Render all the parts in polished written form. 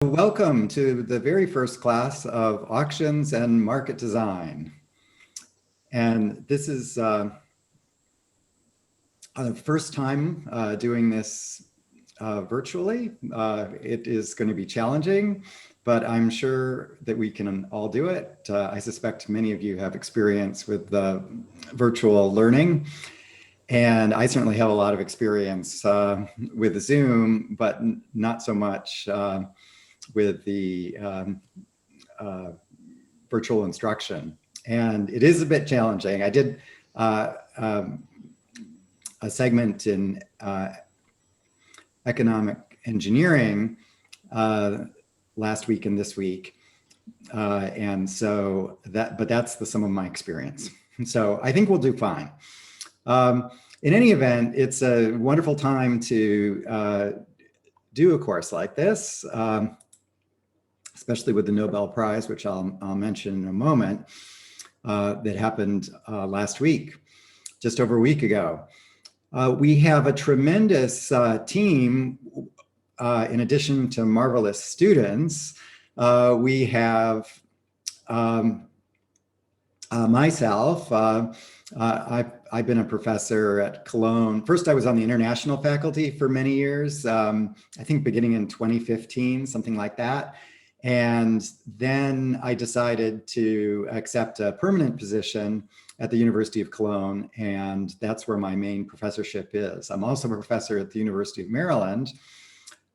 Welcome to the very first class of auctions and market design. And this is the first time doing this virtually. It is going to be challenging, but I'm sure that we can all do it. I suspect many of you have experience with virtual learning. And I certainly have a lot of experience with Zoom, but not so much with the virtual instruction. And it is a bit challenging. I did a segment in economic engineering last week and this week. And so but that's the sum of my experience. So I think we'll do fine. In any event, it's a wonderful time to do a course like this, especially with the Nobel Prize, which I'll mention in a moment, that happened last week, just over a week ago. We have a tremendous team. In addition to marvelous students, we have myself. I've been a professor at Cologne. First, I was on the international faculty for many years, I think beginning in 2015, something like that. And then I decided to accept a permanent position at the University of Cologne, and that's where my main professorship is. I'm also a professor at the University of Maryland,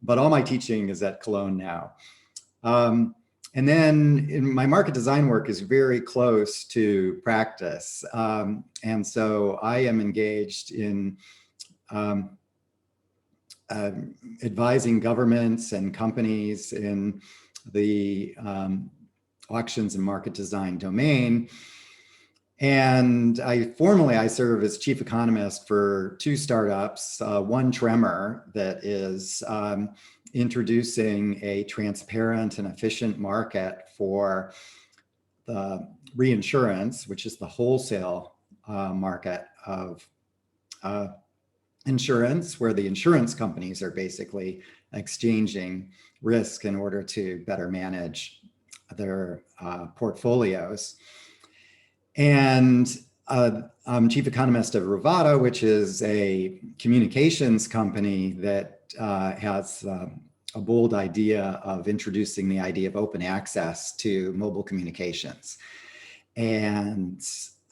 but all my teaching is at Cologne now. And then my market design work is very close to practice. And so I am engaged in advising governments and companies in the auctions and market design domain. And formally I serve as chief economist for two startups, one Tremor that is introducing a transparent and efficient market for the reinsurance, which is the wholesale market of insurance, where the insurance companies are basically exchanging risk in order to better manage their portfolios. And I'm chief economist of Ruvada, which is a communications company that has a bold idea of introducing the idea of open access to mobile communications. And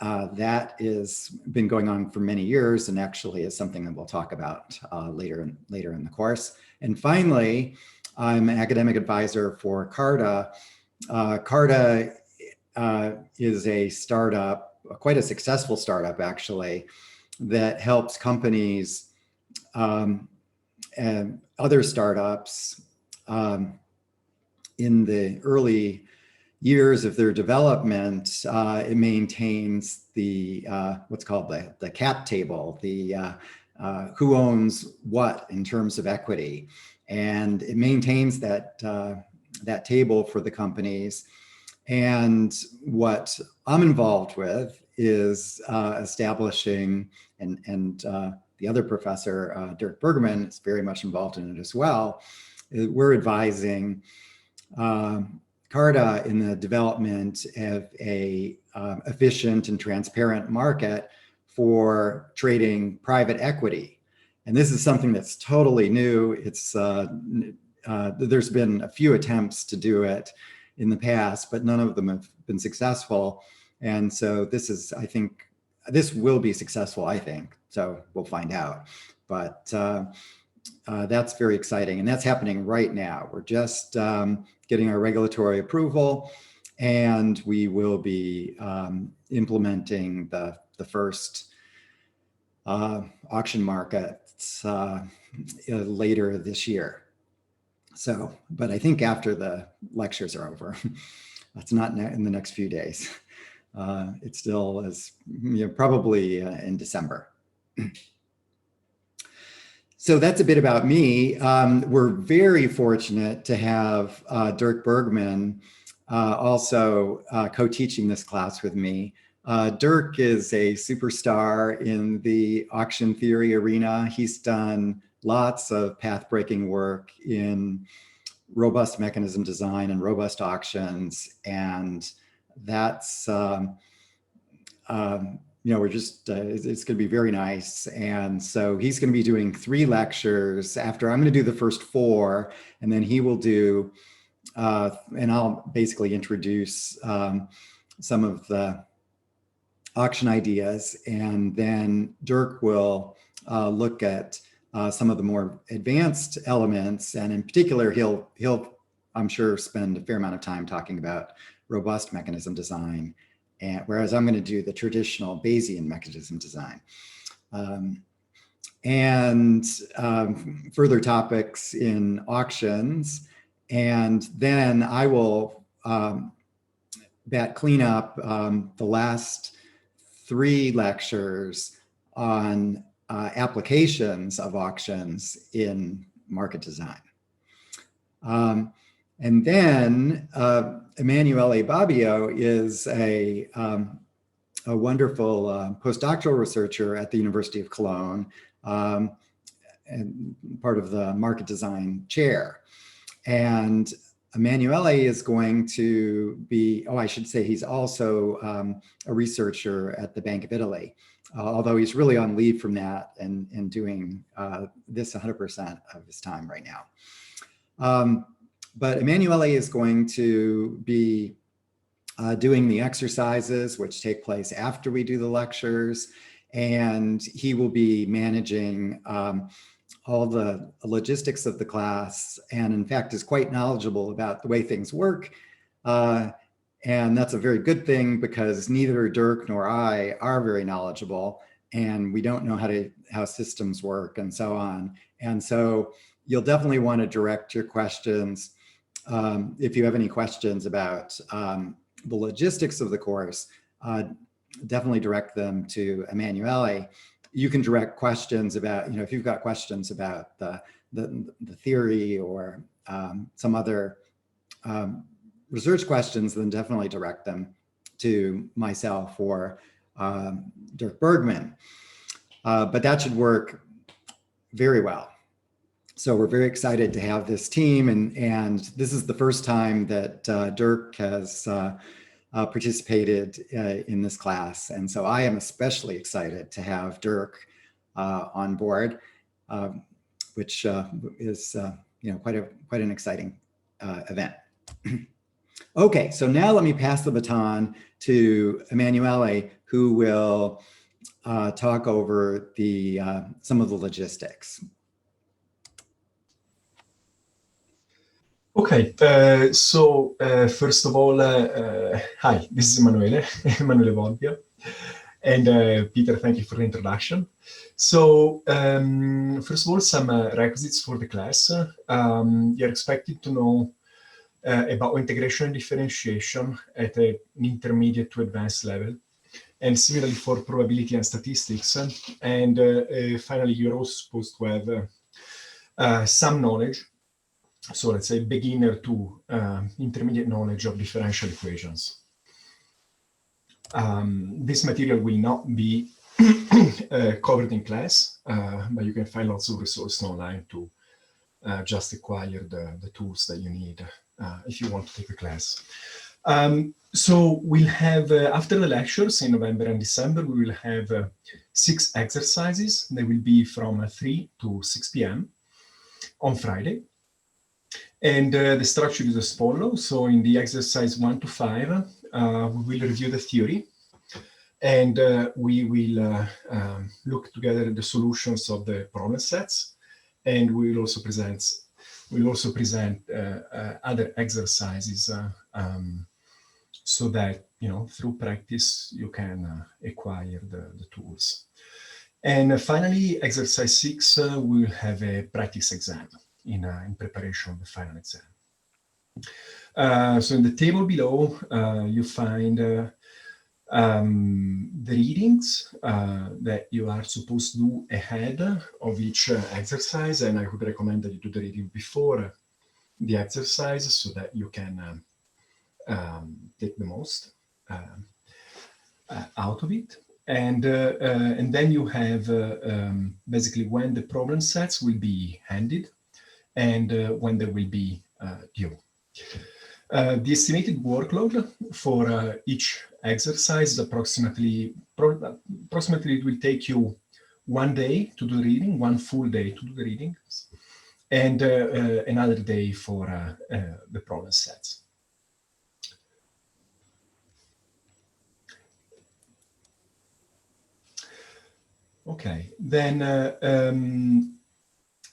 that has been going on for many years, and actually is something that we'll talk about later in the course. And finally, I'm an academic advisor for Carta. Carta is a startup, quite a successful startup actually, that helps companies and other startups in the early years of their development. It maintains the what's called the cap table, the who owns what in terms of equity, and it maintains that that table for the companies. And what I'm involved with is establishing, and the other professor, Dirk Bergman, is very much involved in it as well. We're advising Carta in the development of a efficient and transparent market for trading private equity. And this is something that's totally new. It's there's been a few attempts to do it in the past, but none of them have been successful. And so this is, I think, this will be successful, I think. So we'll find out. But that's very exciting. And that's happening right now. We're just getting our regulatory approval, and we will be implementing the first auction markets later this year. So, but I think after the lectures are over, that's not in the next few days. It still is, probably in December. So that's a bit about me. We're very fortunate to have Dirk Bergman also co-teaching this class with me. Dirk is a superstar in the auction theory arena. He's done lots of path-breaking work in robust mechanism design and robust auctions. And that's, we're just, it's going to be very nice. And so he's going to be doing 3 lectures after I'm going to do the first 4, and then he will do, and I'll basically introduce some of the auction ideas, and then Dirk will look at some of the more advanced elements, and in particular, he'll I'm sure spend a fair amount of time talking about robust mechanism design, and whereas I'm going to do the traditional Bayesian mechanism design. Further topics in auctions, and then I will clean up the last 3 lectures on applications of auctions in market design. And then Emanuele Bobbio is a wonderful postdoctoral researcher at the University of Cologne, and part of the market design chair. And Emanuele is going to be, I should say he's also a researcher at the Bank of Italy, although he's really on leave from that and doing this 100% of his time right now. But Emanuele is going to be doing the exercises, which take place after we do the lectures, and he will be managing all the logistics of the class, and in fact is quite knowledgeable about the way things work. And that's a very good thing, because neither Dirk nor I are very knowledgeable, and we don't know how systems work and so on. And so you'll definitely want to direct your questions, if you have any questions about the logistics of the course, definitely direct them to Emanuele. You can direct questions about, if you've got questions about the theory or some other research questions, then definitely direct them to myself or Dirk Bergman. But that should work very well. So we're very excited to have this team, and this is the first time that Dirk has participated in this class. And so I am especially excited to have Dirk on board, which is quite an exciting event. Okay, so now let me pass the baton to Emanuele, who will talk over some of the logistics. Okay, so first of all, hi, this is Emanuele Bobbio, and Peter, thank you for the introduction. So first of all, some requisites for the class. You're expected to know about integration and differentiation at an intermediate to advanced level, and similarly for probability and statistics. And finally, you're also supposed to have some knowledge, so let's say beginner to intermediate knowledge of differential equations. This material will not be covered in class, but you can find lots of resources online to just acquire the tools that you need if you want to take the class. So we'll have, after the lectures in November and December, we will have 6 exercises. They will be from 3 to 6 p.m. on Friday. And the structure is as follows. So in the exercise 1 to 5, we will review the theory, and we will look together at the solutions of the problem sets, and we will also present other exercises so that through practice you can acquire the tools. And finally, exercise 6 will have a practice exam in preparation of the final exam. So in the table below, you find the readings that you are supposed to do ahead of each exercise, and I would recommend that you do the reading before the exercise so that you can take the most out of it. And then you have basically when the problem sets will be handed, and when there will be due. The estimated workload for each exercise is approximately it will take you 1 day to do the reading, 1 full day to do the reading, and another day for the problem sets. Okay, then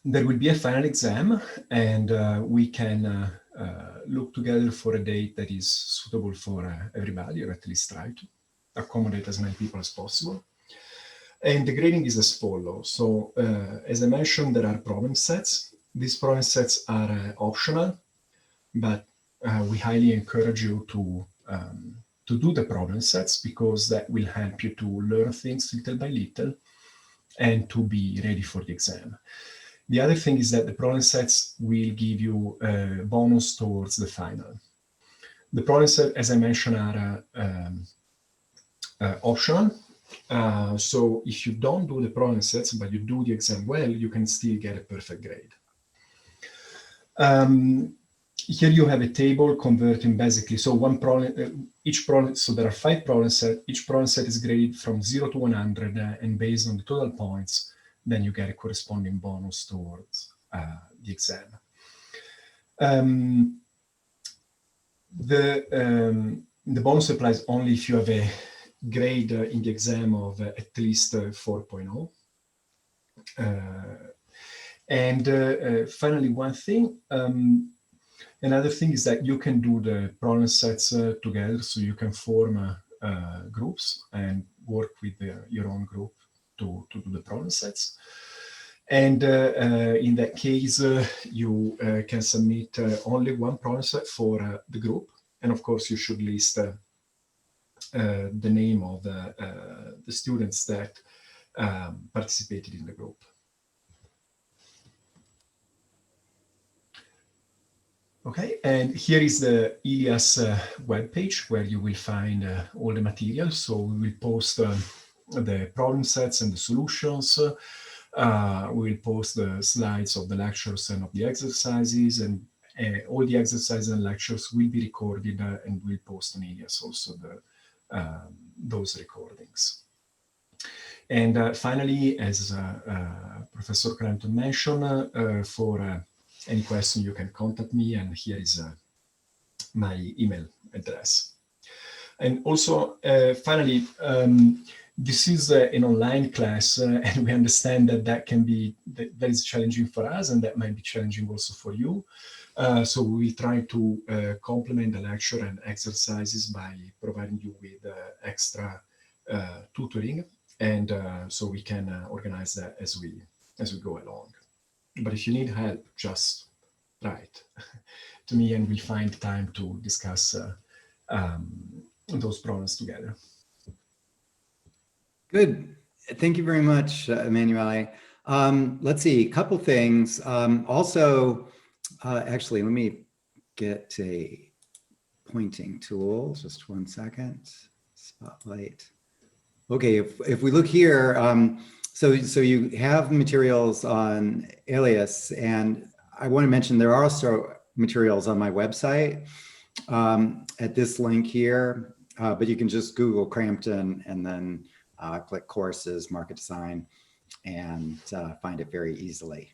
there will be a final exam, and we can look together for a date that is suitable for everybody, or at least try to accommodate as many people as possible. And the grading is as follows. So as I mentioned, there are problem sets. These problem sets are optional, but we highly encourage you to do the problem sets, because that will help you to learn things little by little and to be ready for the exam. The other thing is that the problem sets will give you a bonus towards the final. The problem sets, as I mentioned, are optional. So if you don't do the problem sets, but you do the exam well, you can still get a perfect grade. Here you have a table converting basically, so one problem, each problem, so there are 5 problem sets, each problem set is graded from 0 to 100, and based on the total points, then you get a corresponding bonus towards the exam. The bonus applies only if you have a grade in the exam of at least 4.0. And finally, one thing, another thing is that you can do the problem sets together, so you can form groups and work with your own group to do the problem sets. And in that case, you can submit only one problem set for the group. And of course, you should list the name of the students that participated in the group. Okay, and here is the ILIAS webpage where you will find all the material. So we will post the problem sets and the solutions. We will post the slides of the lectures and of the exercises, and all the exercises and lectures will be recorded and we'll post on ILIAS also those recordings. And finally, as Professor Cramton mentioned, for any question you can contact me, and here is my email address. And also, finally, this is an online class, and we understand that that is challenging for us, and that might be challenging also for you. So we try to complement the lecture and exercises by providing you with extra tutoring, and so we can organize that as we go along. But if you need help, just write to me, and we'll find time to discuss those problems together. Good. Thank you very much, Emanuele. Let's see, a couple things. Also, actually, let me get a pointing tool. Just 1 second. Spotlight. Okay, if we look here, so you have materials on Alias, and I want to mention there are also materials on my website at this link here, but you can just Google Cramton and then click courses, market design, and find it very easily.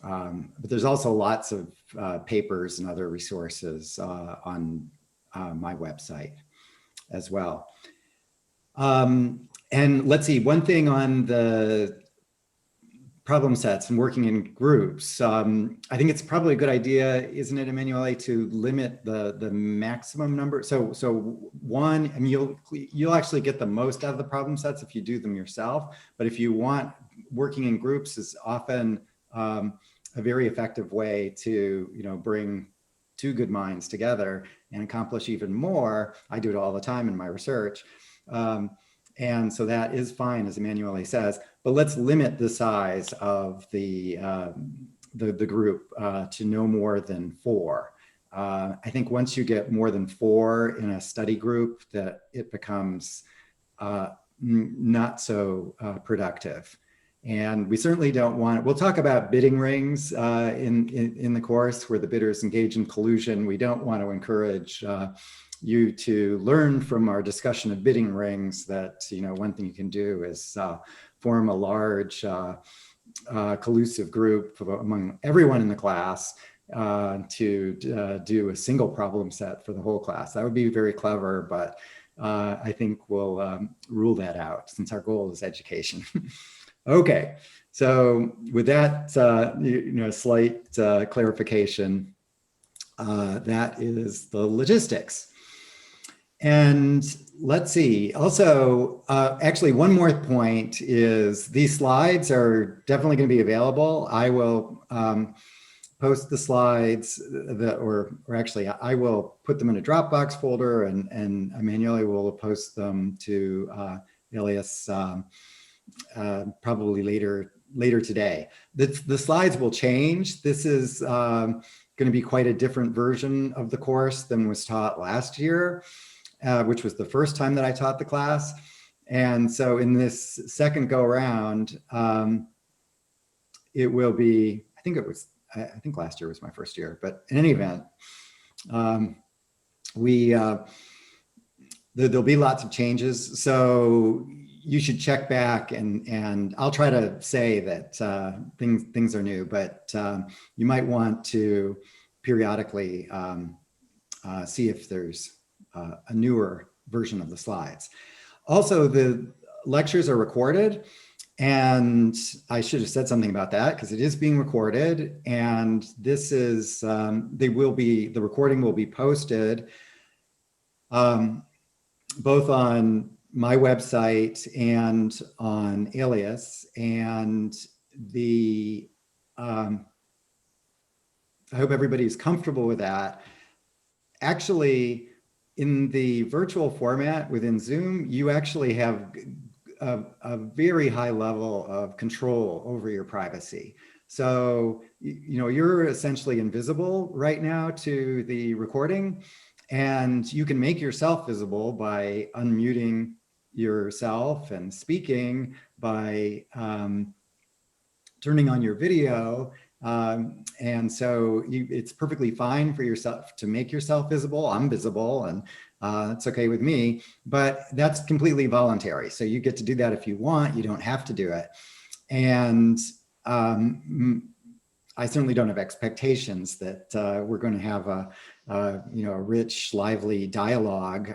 But there's also lots of papers and other resources on my website as well. And let's see, one thing on the problem sets and working in groups. I think it's probably a good idea, isn't it, Emanuele, to limit the maximum number. So one, I mean, you'll actually get the most out of the problem sets if you do them yourself. But if you want, working in groups is often a very effective way to bring 2 good minds together and accomplish even more. I do it all the time in my research. And so that is fine, as Emanuele says, but let's limit the size of the group to no more than 4. I think once you get more than 4 in a study group, that it becomes not so productive. And we certainly don't want, we'll talk about bidding rings in the course where the bidders engage in collusion. We don't want to encourage you to learn from our discussion of bidding rings that, one thing you can do is form a large collusive group among everyone in the class to do a single problem set for the whole class. That would be very clever, but I think we'll rule that out since our goal is education. Okay, so with that, slight clarification, that is the logistics. And let's see, also, actually one more point is these slides are definitely going to be available. I will post the slides or actually I will put them in a Dropbox folder and Emanuele will post them to Elias probably later today. The slides will change. This is going to be quite a different version of the course than was taught last year, which was the first time that I taught the class. And so in this second go around, it will be, I think last year was my first year, but in any event, there'll be lots of changes. So you should check back and I'll try to say that things are new, but you might want to periodically see if there's a newer version of the slides. Also, the lectures are recorded, and I should have said something about that because it is being recorded, and this is, the recording will be posted both on my website and on Alias, and I hope everybody's comfortable with that. Actually, in the virtual format within Zoom, you actually have a very high level of control over your privacy. So, you're essentially invisible right now to the recording, and you can make yourself visible by unmuting yourself and speaking, by turning on your video. And so it's perfectly fine for yourself to make yourself visible. I'm visible, and it's okay with me, but that's completely voluntary. So you get to do that if you want. You don't have to do it. And I certainly don't have expectations that we're going to have a rich, lively dialogue.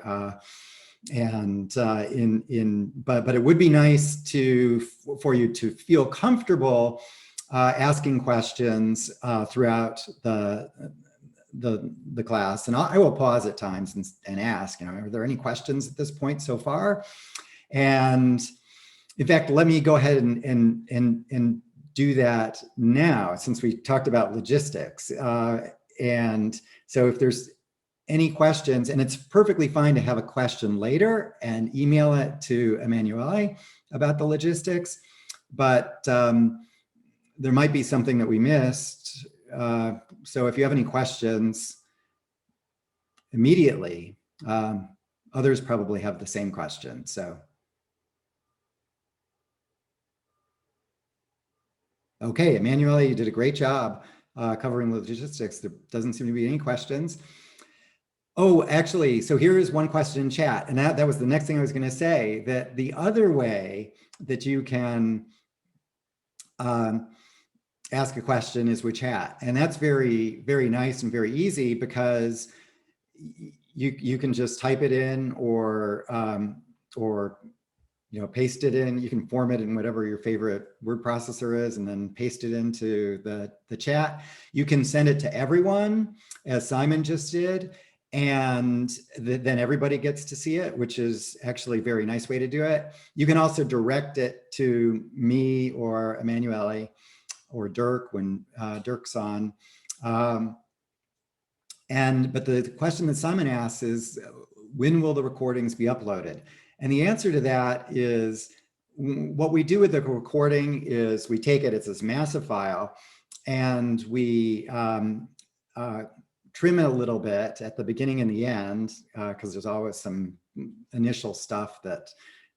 But it would be nice for you to feel comfortable asking questions throughout the class, and I will pause at times and ask, are there any questions at this point so far? And in fact, let me go ahead and do that now, since we talked about logistics. And so if there's any questions, and it's perfectly fine to have a question later and email it to Emanuele about the logistics, but there might be something that we missed. So if you have any questions immediately, others probably have the same question. So, okay, Emanuele, you did a great job covering logistics. There doesn't seem to be any questions. Oh, actually, so here is one question in chat, and that was the next thing I was going to say, that the other way that you can ask a question is with chat, and that's very, very nice and very easy because you can just type it in or paste it in. You can form it in whatever your favorite word processor is and then paste it into the chat. You can send it to everyone, as Simon just did, and then everybody gets to see it, which is actually a very nice way to do it. You can also direct it to me or Emanuele or Dirk when Dirk's on. But the question that Simon asks is, when will the recordings be uploaded? And the answer to that is, what we do with the recording is we take it as this massive file and we trim it a little bit at the beginning and the end, because there's always some initial stuff that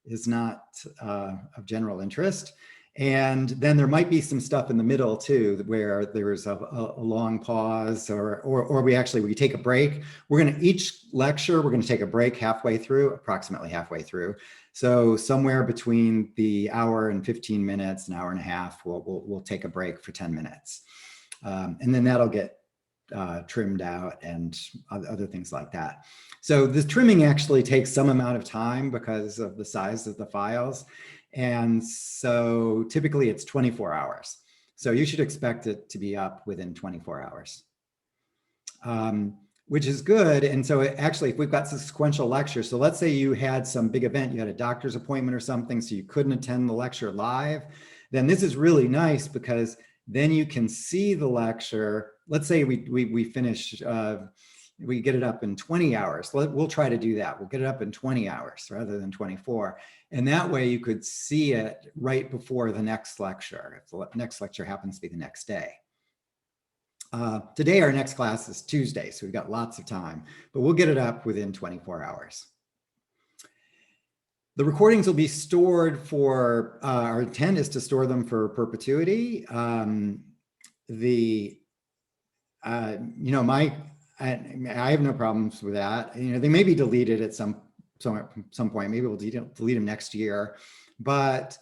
is not of general interest. And then there might be some stuff in the middle too, where there's a long pause, or we take a break. Each lecture, we're gonna take a break halfway through, approximately halfway through. So somewhere between the hour and 15 minutes, an hour and a half, we'll take a break for 10 minutes. And then that'll get trimmed out and other things like that. So the trimming actually takes some amount of time because of the size of the files. And so typically it's 24 hours. So you should expect it to be up within 24 hours, which is good. And so actually, if we've got some sequential lectures, so let's say you had some big event, you had a doctor's appointment or something, so you couldn't attend the lecture live, then this is really nice because then you can see the lecture. Let's say we finish, we get it up in 20 hours. We'll try to do that. We'll get it up in 20 hours rather than 24. And that way you could see it right before the next lecture, if the next lecture happens to be the next day. Today, our next class is Tuesday, so we've got lots of time, but we'll get it up within 24 hours. The recordings will be stored for, our intent is to store them for perpetuity. I have no problems with that. They may be deleted at some point. Maybe we'll delete them next year, but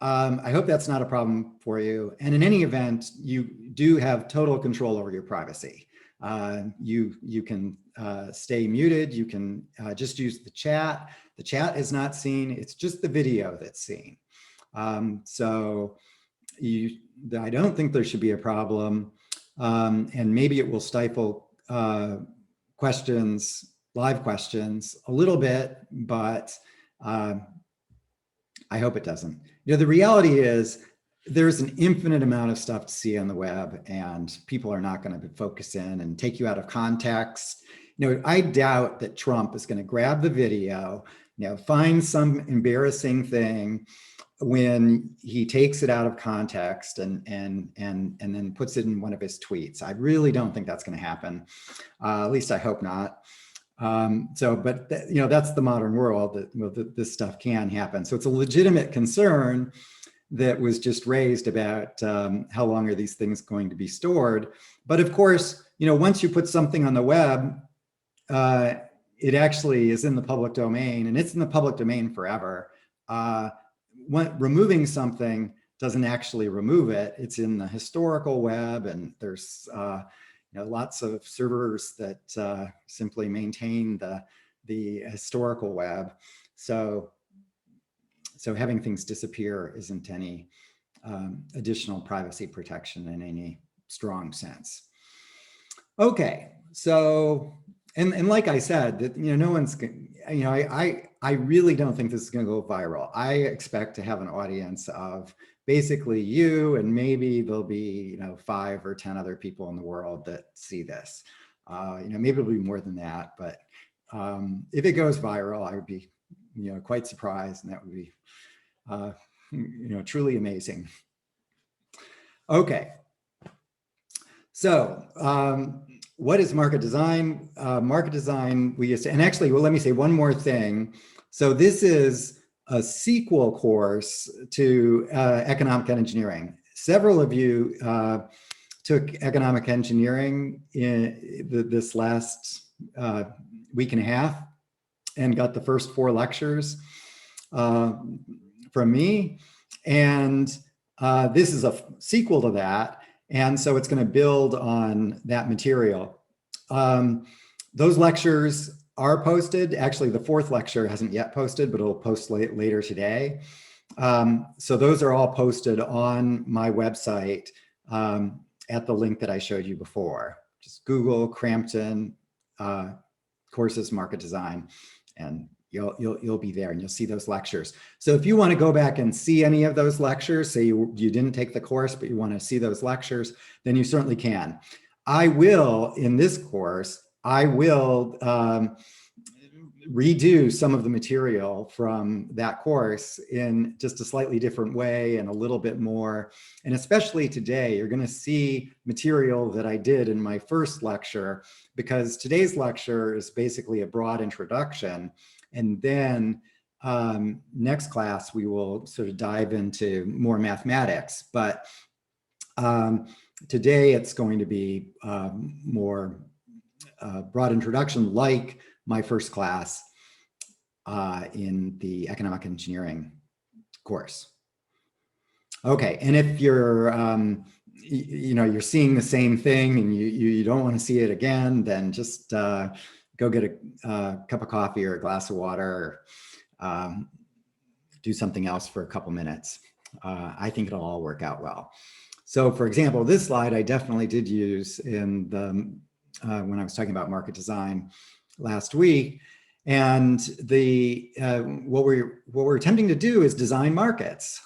I hope that's not a problem for you. And in any event, you do have total control over your privacy. You can stay muted. You can just use the chat. The chat is not seen. It's just the video that's seen. So I don't think there should be a problem. And maybe it will stifle questions, live questions a little bit, but I hope it doesn't. The reality is there's an infinite amount of stuff to see on the web, and people are not going to focus in and take you out of context. I doubt that Trump is going to grab the video, find some embarrassing thing when he takes it out of context and then puts it in one of his tweets. I really don't think that's going to happen. At least I hope not. But that's the modern world, that this stuff can happen. So it's a legitimate concern that was just raised about how long are these things going to be stored. But of course, once you put something on the web, it actually is in the public domain, and it's in the public domain forever. Removing something doesn't actually remove it. It's in the historical web, and there's lots of servers that simply maintain the historical web. So having things disappear isn't any additional privacy protection in any strong sense. Okay, so and like I said, that no one's I really don't think this is going to go viral. I expect to have an audience of basically you, and maybe there'll be 5 or 10 other people in the world that see this. Maybe it'll be more than that, but if it goes viral, I would be quite surprised, and that would be truly amazing. Okay, so what is market design? Market design, we used to, and actually, well, let me say one more thing. So this is a sequel course to economic engineering. Several of you took economic engineering in this last week and a half and got the first 4 lectures from me. And this is a sequel to that. And so it's going to build on that material. Those lectures are posted. Actually, the 4th lecture hasn't yet posted, but it'll post later today. So those are all posted on my website at the link that I showed you before. Just Google Cramton courses market design, and you'll be there, and you'll see those lectures. So if you want to go back and see any of those lectures, say you didn't take the course, but you want to see those lectures, then you certainly can. I will, in this course, I will redo some of the material from that course in just a slightly different way and a little bit more. And especially today, you're going to see material that I did in my first lecture, because today's lecture is basically a broad introduction. And then next class, we will sort of dive into more mathematics, but today it's going to be more broad introduction, like my first class in the economic engineering course. Okay, and if you're you're seeing the same thing and you don't want to see it again, then just go get a cup of coffee or a glass of water, or do something else for a couple minutes. I think it'll all work out well. So for example, this slide I definitely did use in the when I was talking about market design last week. And the what we're attempting to do is design markets.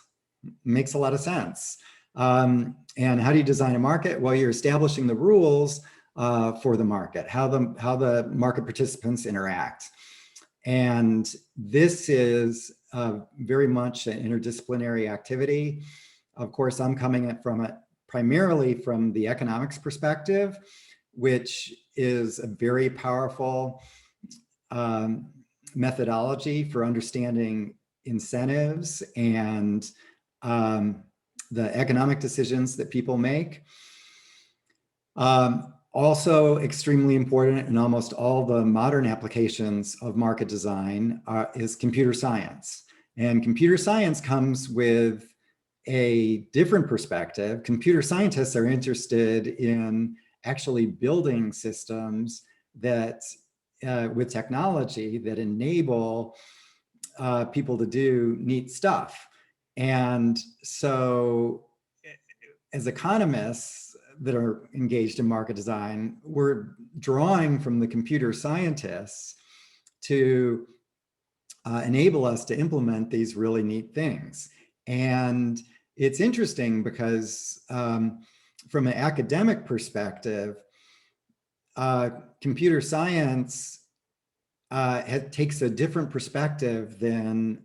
Makes a lot of sense. And how do you design a market? Well, you're establishing the rules for the market, how the market participants interact. And this is very much an interdisciplinary activity. Of course, I'm coming from it primarily from the economics perspective, which is a very powerful methodology for understanding incentives and the economic decisions that people make. Also extremely important in almost all the modern applications of market design is computer science. And computer science comes with a different perspective. Computer scientists are interested in actually building systems that with technology that enable people to do neat stuff. And so as economists that are engaged in market design, we're drawing from the computer scientists to enable us to implement these really neat things. And it's interesting because from an academic perspective, computer science takes a different perspective than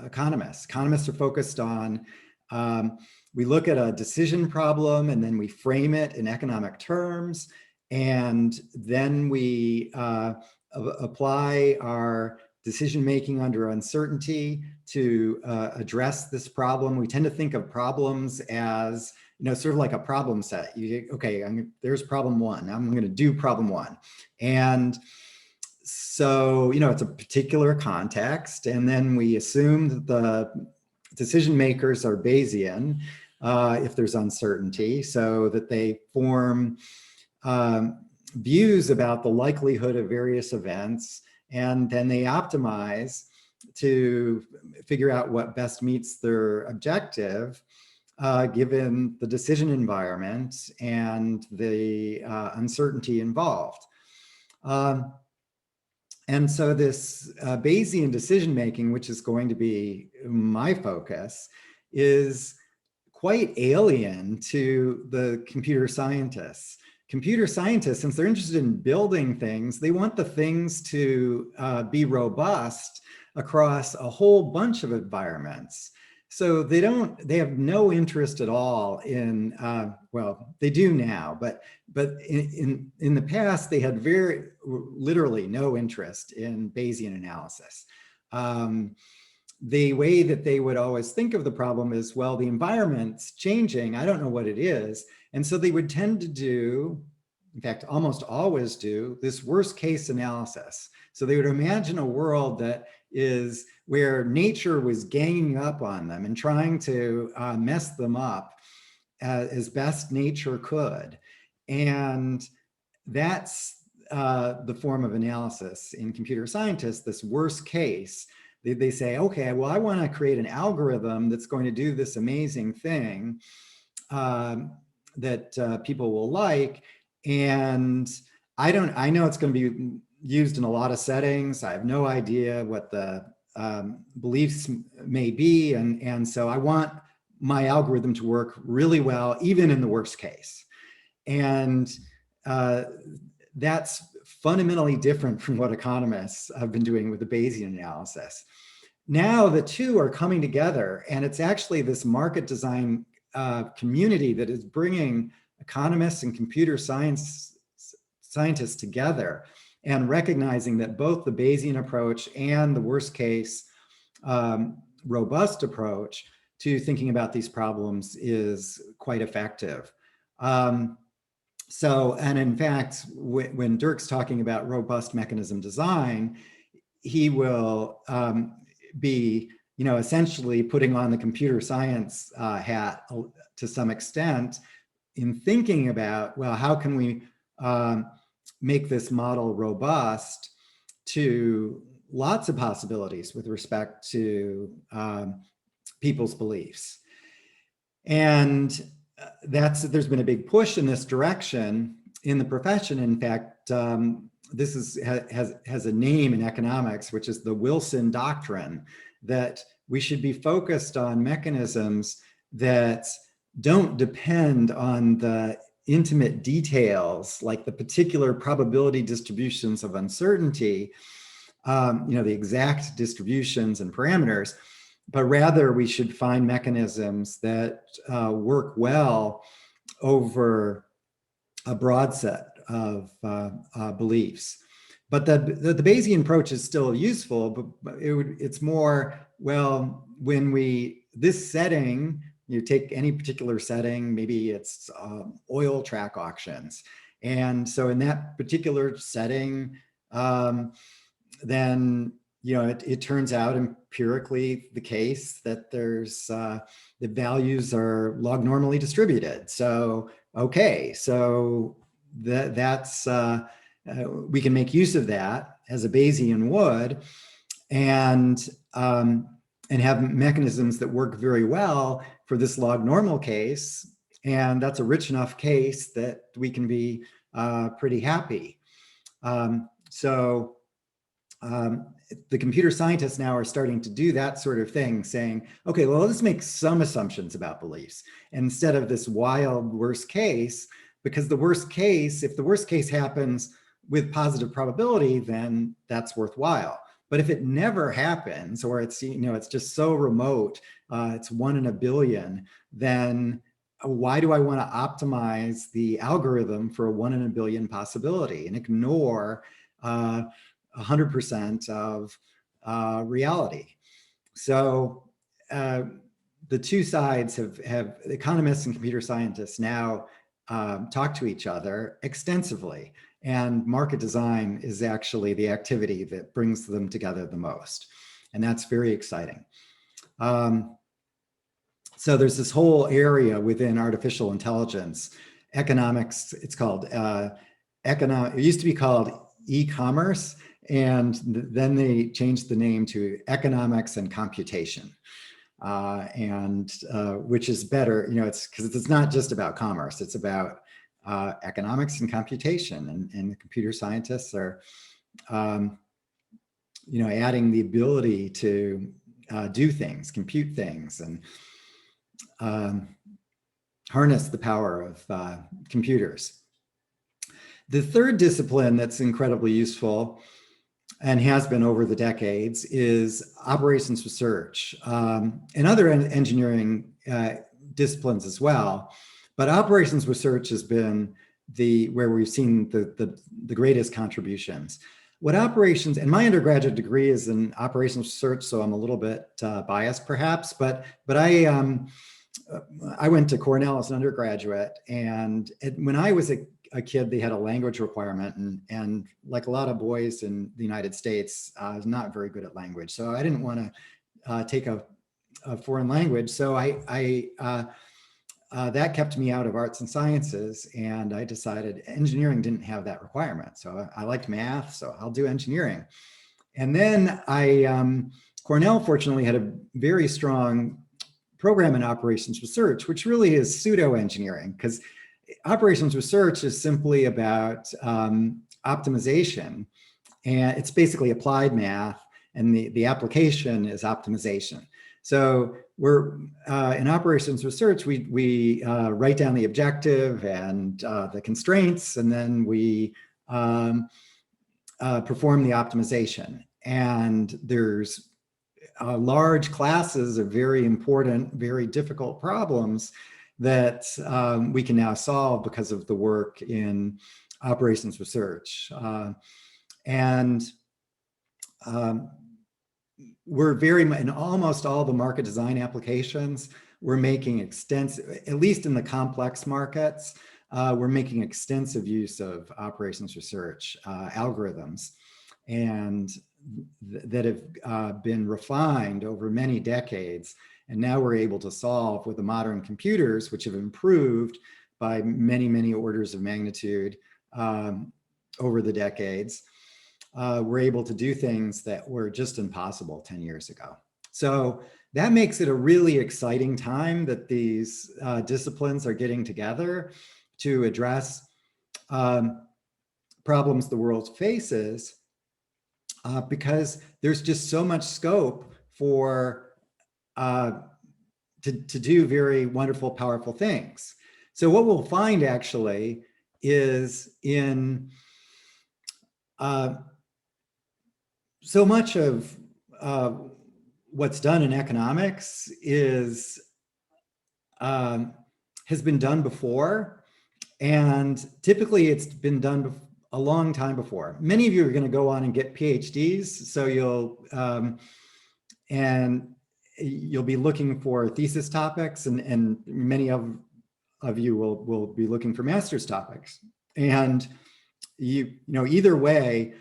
economists. Economists are focused on, we look at a decision problem and then we frame it in economic terms, and then we apply our decision-making under uncertainty to address this problem. We tend to think of problems as, sort of like a problem set. Okay, there's problem one. I'm going to do problem one. And so, it's a particular context. And then we assume that the decision makers are Bayesian if there's uncertainty, so that they form views about the likelihood of various events. And then they optimize to figure out what best meets their objective given the decision environment and the uncertainty involved. And so this Bayesian decision-making, which is going to be my focus, is quite alien to the computer scientists. Computer scientists, since they're interested in building things, they want the things to be robust across a whole bunch of environments. So they have no interest at all in, well, they do now, but in the past, they had literally no interest in Bayesian analysis. The way that they would always think of the problem is, well, the environment's changing, I don't know what it is. And so they would tend to do, in fact, almost always do, this worst case analysis. So they would imagine a world that is where nature was ganging up on them and trying to mess them up as best nature could. And that's the form of analysis in computer scientists, this worst case. They say, okay, well, I want to create an algorithm that's going to do this amazing thing that people will like. And I know it's going to be used in a lot of settings. I have no idea what the beliefs may be. And so I want my algorithm to work really well, even in the worst case. And that's fundamentally different from what economists have been doing with the Bayesian analysis. Now the two are coming together, and it's actually this market design community that is bringing economists and computer scientists together and recognizing that both the Bayesian approach and the worst case robust approach to thinking about these problems is quite effective. And in fact, when Dirk's talking about robust mechanism design, he will be, essentially putting on the computer science hat to some extent in thinking about, well, how can we make this model robust to lots of possibilities with respect to people's beliefs. And there's been a big push in this direction in the profession. In fact, this has a name in economics, which is the Wilson Doctrine, that we should be focused on mechanisms that don't depend on the intimate details, like the particular probability distributions of uncertainty, the exact distributions and parameters, but rather we should find mechanisms that work well over a broad set of beliefs. But the Bayesian approach is still useful, but it's more, well, this setting, you take any particular setting, maybe it's oil track auctions. And so in that particular setting, then it turns out empirically the case that the values are log normally distributed. So okay, so that's we can make use of that as a Bayesian would, and have mechanisms that work very well for this log normal case, and that's a rich enough case that we can be pretty happy. The computer scientists now are starting to do that sort of thing, saying, okay, well, let's make some assumptions about beliefs instead of this wild worst case, because if the worst case happens with positive probability, then that's worthwhile. But if it never happens, or it's just so remote, it's 1 in a billion, then why do I want to optimize the algorithm for a 1 in a billion possibility and ignore 100% of reality? So the two sides have economists and computer scientists now talk to each other extensively, and market design is actually the activity that brings them together the most, and that's very exciting. So there's this whole area within artificial intelligence, economics. It's called it used to be called e-commerce, and then they changed the name to economics and computation, which is better, it's because it's not just about commerce, it's about economics and computation, and the computer scientists are, adding the ability to do things, compute things, and harness the power of computers. The third discipline that's incredibly useful and has been over the decades is operations research, and other engineering disciplines as well. But operations research has been where we've seen the greatest contributions. And my undergraduate degree is in operations research, so I'm a little bit biased perhaps, but I went to Cornell as an undergraduate, and when I was a kid, they had a language requirement, and like a lot of boys in the United States, I was not very good at language, so I didn't want to take a foreign language. So that kept me out of arts and sciences, and I decided engineering didn't have that requirement. So I liked math, so I'll do engineering. And then Cornell fortunately had a very strong program in operations research, which really is pseudo-engineering, because operations research is simply about optimization, and it's basically applied math, and the application is optimization. So we're in operations research, we write down the objective and the constraints, and then we perform the optimization. And there's large classes of very important, very difficult problems that we can now solve because of the work in operations research. we're very much in almost all the market design applications, we're making extensive, at least in the complex markets, we're making extensive use of operations research algorithms, and that have been refined over many decades. And now we're able to solve with the modern computers, which have improved by many, many orders of magnitude over the decades. We're able to do things that were just impossible 10 years ago. So that makes it a really exciting time that these disciplines are getting together to address problems the world faces, because there's just so much scope for to do very wonderful, powerful things. So what we'll find actually is in so much of what's done in economics is has been done before, and typically it's been done a long time before. Many of you are going to go on and get PhDs, so you'll be looking for thesis topics, and many of you will be looking for master's topics. And you know, either way,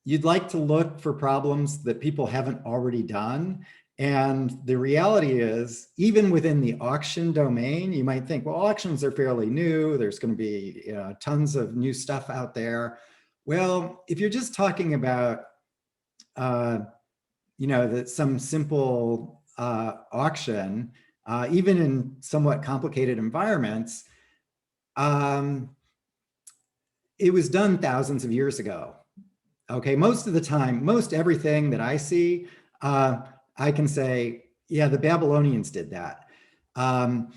you'd like to look for problems that people haven't already done. And the reality is, even within the auction domain, you might think, well, auctions are fairly new. There's going to be tons of new stuff out there. Well, if you're just talking about, some simple auction, even in somewhat complicated environments, it was done thousands of years ago. Okay, most of the time, most everything that I see, I can say, yeah, the Babylonians did that. And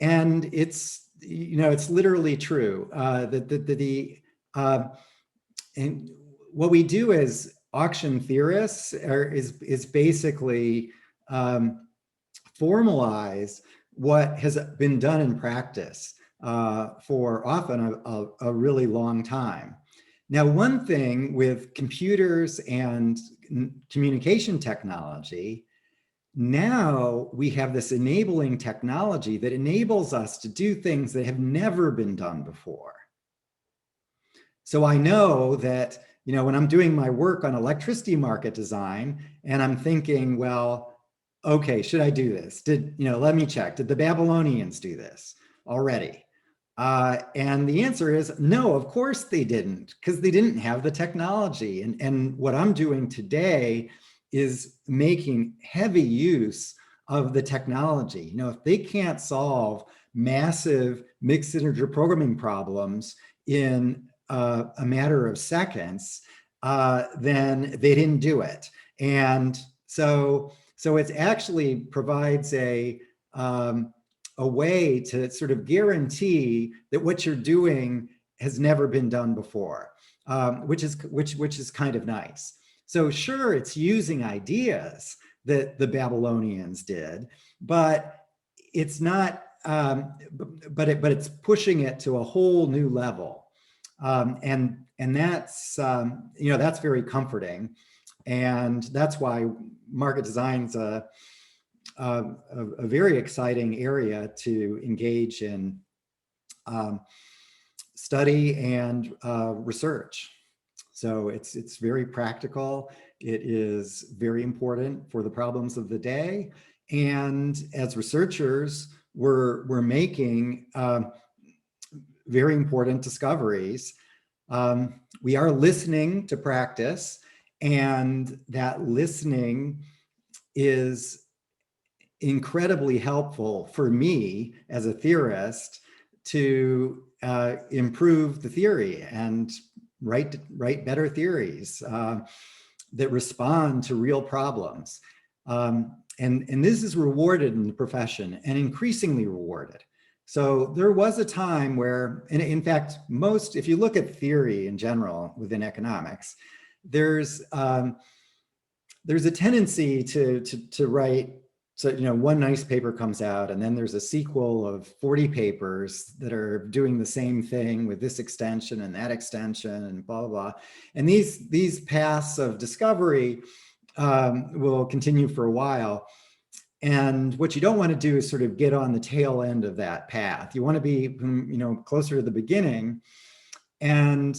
it's, it's literally true. And what we do as auction theorists is basically formalize what has been done in practice for often a really long time. Now, one thing with computers and communication technology, now we have this enabling technology that enables us to do things that have never been done before. So I know that, when I'm doing my work on electricity market design and I'm thinking, well, okay, should I do this? Let me check. Did the Babylonians do this already? And the answer is no, of course they didn't, because they didn't have the technology. And what I'm doing today is making heavy use of the technology. If they can't solve massive mixed integer programming problems in a matter of seconds, then they didn't do it. And so it actually provides a way to sort of guarantee that what you're doing has never been done before, which is kind of nice. So sure, it's using ideas that the Babylonians did, but it's not. But it's pushing it to a whole new level, and that's that's very comforting, and that's why market design's a very exciting area to engage in study and research. So it's very practical. It is very important for the problems of the day. And as researchers, we're making very important discoveries. We are listening to practice, and that listening is incredibly helpful for me as a theorist to improve the theory and write better theories that respond to real problems. And this is rewarded in the profession, and increasingly rewarded. So there was a time where, and in fact, if you look at theory in general within economics, there's a tendency to write. So, one nice paper comes out, and then there's a sequel of 40 papers that are doing the same thing with this extension and that extension and blah, blah, blah. And these paths of discovery will continue for a while. And what you don't want to do is sort of get on the tail end of that path. You want to be, closer to the beginning. And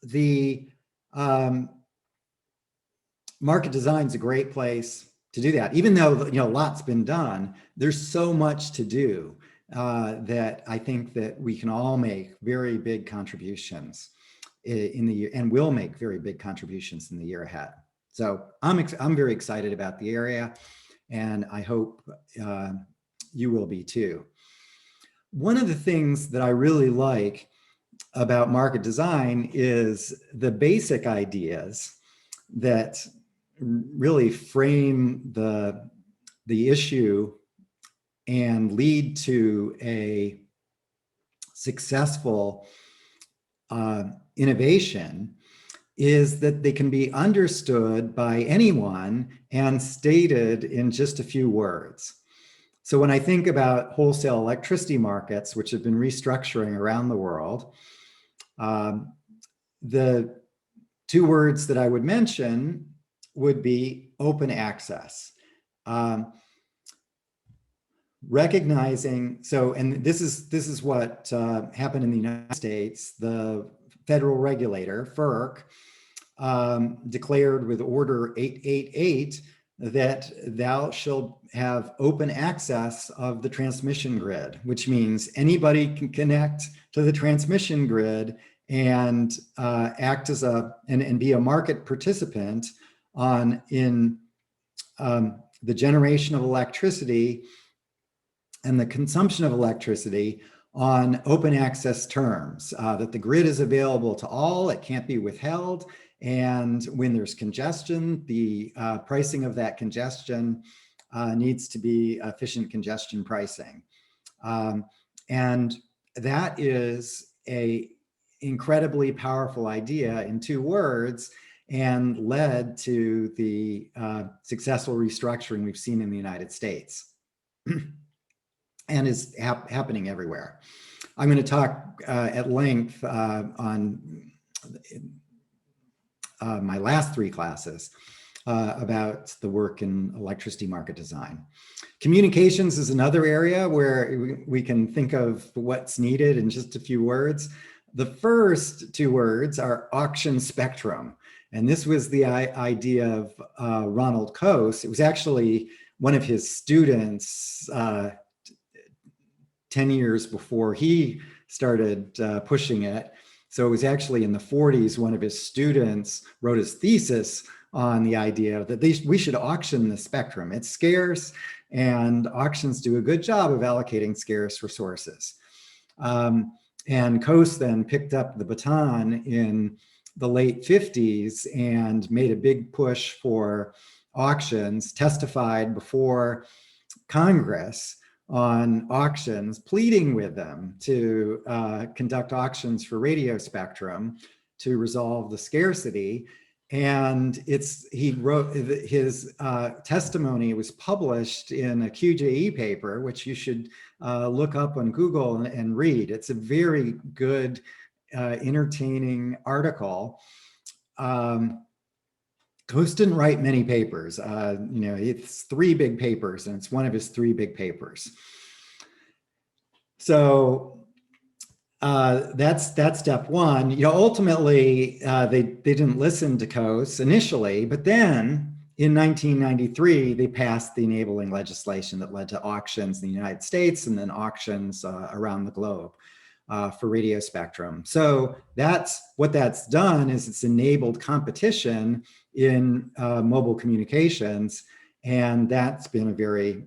the market design is a great place to do that. Even though, a lot's been done, there's so much to do that I think that we can all make very big contributions in the year, and will make very big contributions in the year ahead. So I'm very excited about the area, and I hope you will be too. One of the things that I really like about market design is the basic ideas that really frame the issue and lead to a successful innovation, is that they can be understood by anyone and stated in just a few words. So when I think about wholesale electricity markets, which have been restructuring around the world, the two words that I would mention would be open access. Recognizing, and this is what happened in the United States. The federal regulator, FERC, declared with Order 888 that thou shalt have open access of the transmission grid, which means anybody can connect to the transmission grid and act as and be a market participant in the generation of electricity and the consumption of electricity on open access terms, that the grid is available to all, it can't be withheld, and when there's congestion, the pricing of that congestion needs to be efficient congestion pricing. And that is a incredibly powerful idea in two words, and led to the successful restructuring we've seen in the United States and is happening everywhere. I'm going to talk at length on my last three classes about the work in electricity market design. Communications is another area where we can think of what's needed in just a few words. The first two words are auction spectrum. And this was the idea of Ronald Coase. It was actually one of his students 10 years before he started pushing it. So it was actually in the 40s, one of his students wrote his thesis on the idea that we should auction the spectrum. It's scarce, and auctions do a good job of allocating scarce resources. And Coase then picked up the baton in the late 50s and made a big push for auctions, testified before Congress on auctions, pleading with them to conduct auctions for radio spectrum to resolve the scarcity. And he wrote his testimony was published in a QJE paper, which you should look up on Google and read. It's a very good, entertaining article. Coase didn't write many papers. It's three big papers, and it's one of his three big papers. So that's step one. Ultimately, they didn't listen to Coase initially, but then in 1993, they passed the enabling legislation that led to auctions in the United States and then auctions around the globe for radio spectrum. So what that's done is it's enabled competition in mobile communications, and that's been a very,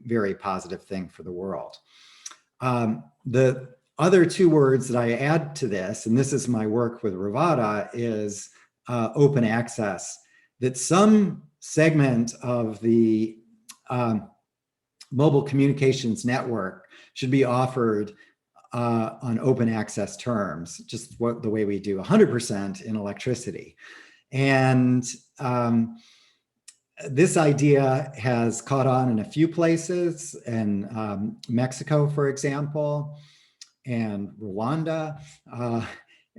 very positive thing for the world. The other two words that I add to this, and this is my work with Rivada, is open access, that some segment of the mobile communications network should be offered on open access terms, just the way we do 100% in electricity. And this idea has caught on in a few places, in Mexico, for example, and Rwanda,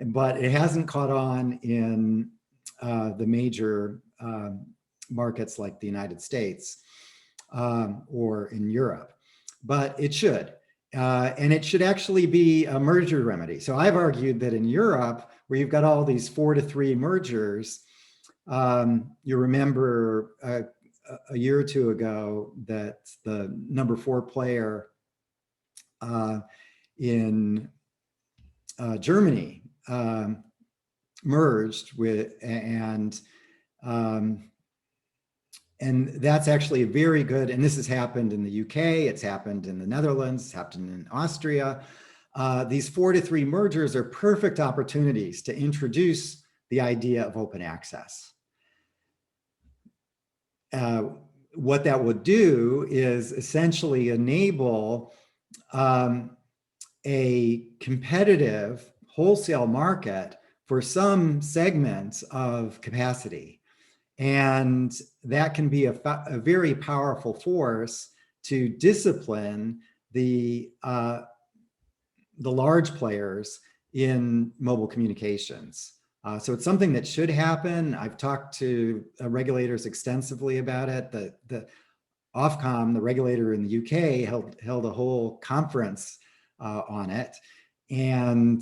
but it hasn't caught on in the major markets like the United States or in Europe, but it should. And it should actually be a merger remedy. So I've argued that in Europe, where you've got all these 4-to-3 mergers, you remember a year or two ago that the number 4 player in Germany merged with, and that's actually very good. And this has happened in the UK, it's happened in the Netherlands, it's happened in Austria. These 4-to-3 mergers are perfect opportunities to introduce the idea of open access. What that would do is essentially enable a competitive wholesale market for some segments of capacity. And that can be a very powerful force to discipline the large players in mobile communications. So it's something that should happen. I've talked to regulators extensively about it. The Ofcom, the regulator in the UK, held a whole conference on it, and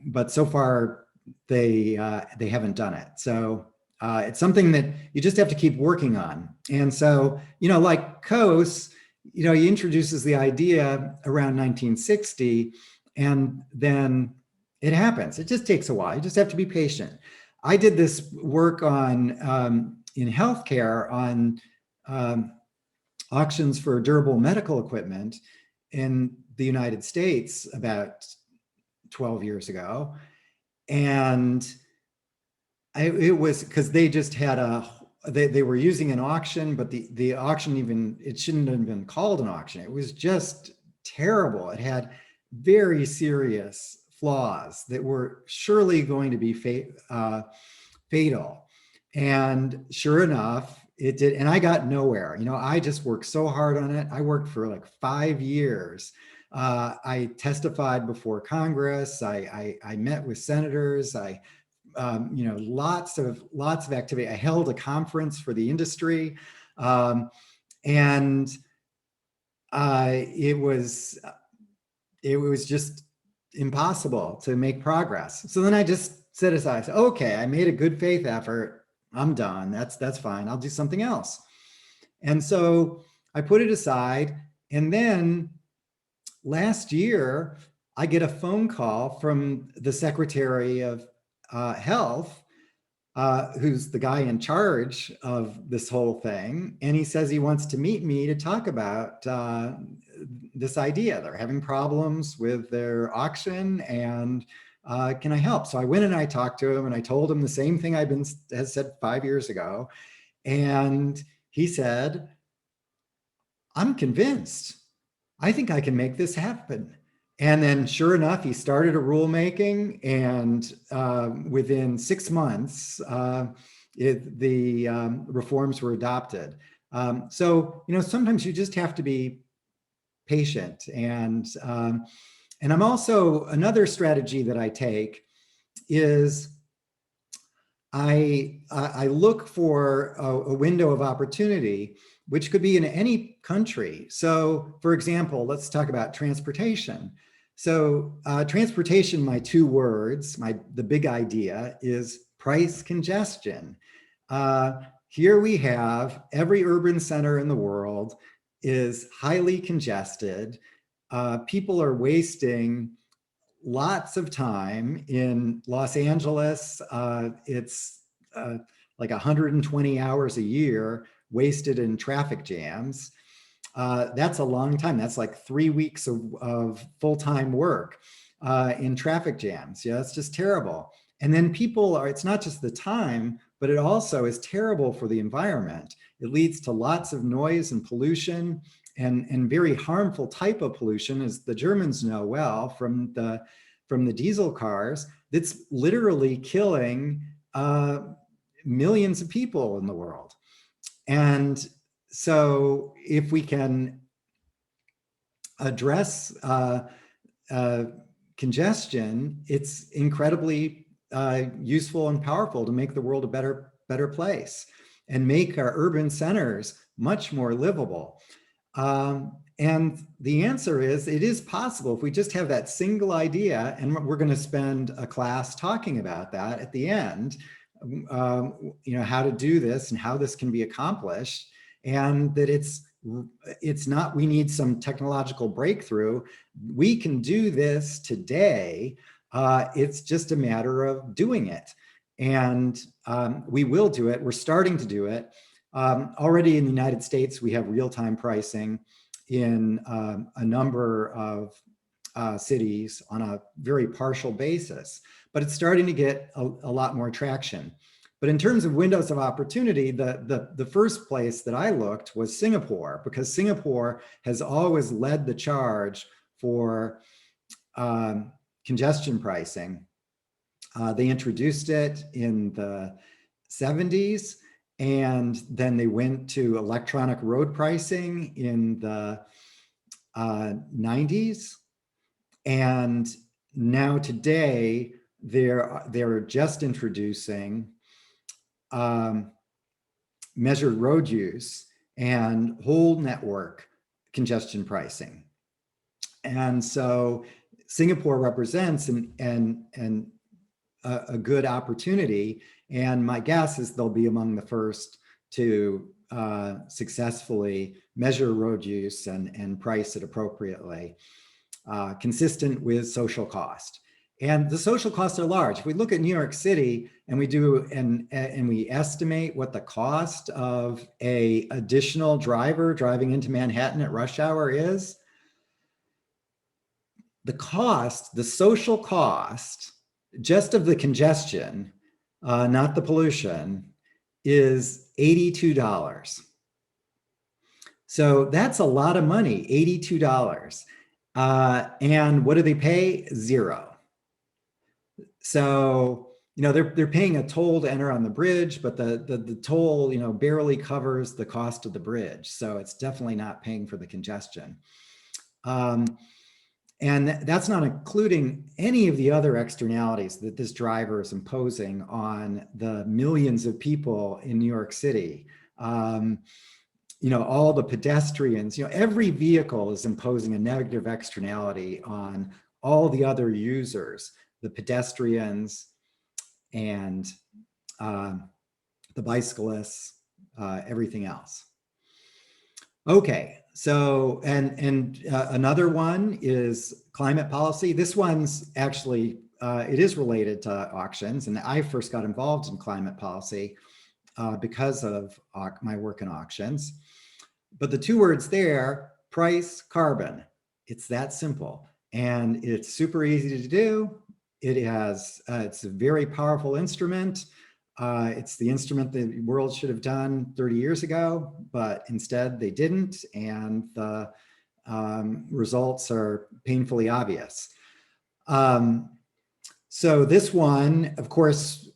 but so far they haven't done it. So it's something that you just have to keep working on. And so, like COAS, he introduces the idea around 1960, and then it happens. It just takes a while. You just have to be patient. I did this work on in healthcare on auctions for durable medical equipment in the United States about 12 years ago. And it was because they just had they were using an auction, but the auction it shouldn't have been called an auction. It was just terrible. It had very serious flaws that were surely going to be fatal. And sure enough, it did. And I got nowhere. I just worked so hard on it. I worked for like 5 years. I testified before Congress. I met with senators. Lots of activity. I held a conference for the industry, and it was just impossible to make progress. So then I just set aside, okay, I made a good faith effort. I'm done. That's fine. I'll do something else. And so I put it aside. And then last year, I get a phone call from the Secretary of Health, who's the guy in charge of this whole thing. And he says he wants to meet me to talk about this idea. They're having problems with their auction, and can I help? So I went and I talked to him, and I told him the same thing had said 5 years ago. And he said, I'm convinced. I think I can make this happen. And then sure enough, he started a rulemaking, and within 6 months, the reforms were adopted. So, sometimes you just have to be patient. And I'm also, another strategy that I take is I look for a window of opportunity, which could be in any country. So for example, let's talk about transportation. So transportation, my 2 words, the big idea is price congestion. Here we have every urban center in the world is highly congested. People are wasting lots of time. In Los Angeles, it's like 120 hours a year wasted in traffic jams. That's a long time. That's like 3 weeks of full-time work in traffic jams. Yeah, that's just terrible. And then it's not just the time, but it also is terrible for the environment. It leads to lots of noise and pollution, and very harmful type of pollution, as the Germans know well from the diesel cars, that's literally killing millions of people in the world. And so if we can address congestion, it's incredibly useful and powerful to make the world a better place and make our urban centers much more livable. And the answer is, it is possible if we just have that single idea, and we're going to spend a class talking about that at the end, how to do this and how this can be accomplished, and that it's not, we need some technological breakthrough. We can do this today. It's just a matter of doing it. And we will do it. We're starting to do it. Already in the United States, we have real-time pricing in a number of cities on a very partial basis, but it's starting to get a lot more traction. But in terms of windows of opportunity, the first place that I looked was Singapore, because Singapore has always led the charge for congestion pricing. They introduced it in the 70s, and then they went to electronic road pricing in the 90s. And now today, they're just introducing measured road use and whole network congestion pricing. And so Singapore represents a good opportunity. And my guess is they'll be among the first to successfully measure road use and price it appropriately, consistent with social cost. And the social costs are large. If we look at New York City and we do and we estimate what the cost of an additional driver driving into Manhattan at rush hour is, the social cost, just of the congestion, not the pollution, is $82. So that's a lot of money, $82. And what do they pay? $0. So, they're paying a toll to enter on the bridge, but the toll, barely covers the cost of the bridge. So it's definitely not paying for the congestion. And that's not including any of the other externalities that this driver is imposing on the millions of people in New York City. All the pedestrians, every vehicle is imposing a negative externality on all the other users, the pedestrians and the bicyclists, everything else. Okay, so, and another one is climate policy. This one's actually, it is related to auctions, and I first got involved in climate policy because of my work in auctions. But the two words there, price, carbon, it's that simple. And it's super easy to do. It has, it's a very powerful instrument. It's the instrument the world should have done 30 years ago, but instead they didn't, and the results are painfully obvious. So this one, of course,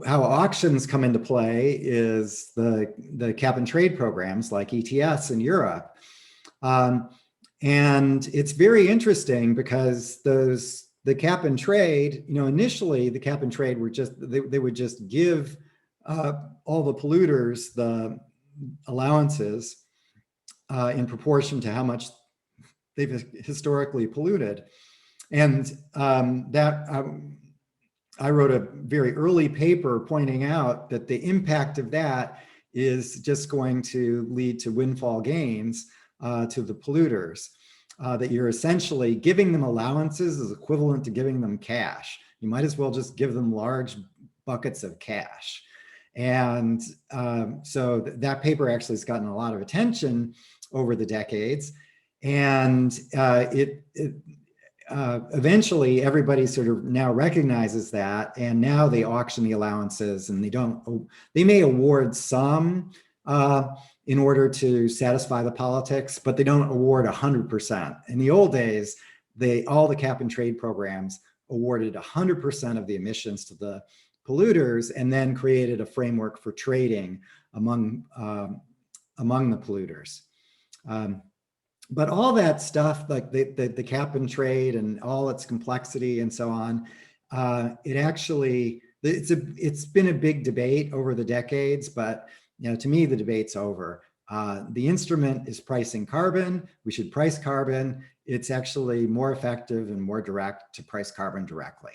how auctions come into play is the cap and trade programs like ETS in Europe. And it's very interesting because the cap and trade, initially the cap and trade were just, they would just give all the polluters the allowances in proportion to how much they've historically polluted. And I wrote a very early paper pointing out that the impact of that is just going to lead to windfall gains to the polluters. That you're essentially giving them allowances is equivalent to giving them cash. You might as well just give them large buckets of cash. And so that paper actually has gotten a lot of attention over the decades. And eventually everybody sort of now recognizes that, and now they auction the allowances, and they may award some in order to satisfy the politics, but they don't award 100%. In the old days, all the cap and trade programs awarded 100% of the emissions to the polluters, and then created a framework for trading among the polluters. But all that stuff, like the cap and trade and all its complexity and so on, it actually, it's been a big debate over the decades, but to me, the debate's over. The instrument is pricing carbon. We should price carbon. It's actually more effective and more direct to price carbon directly.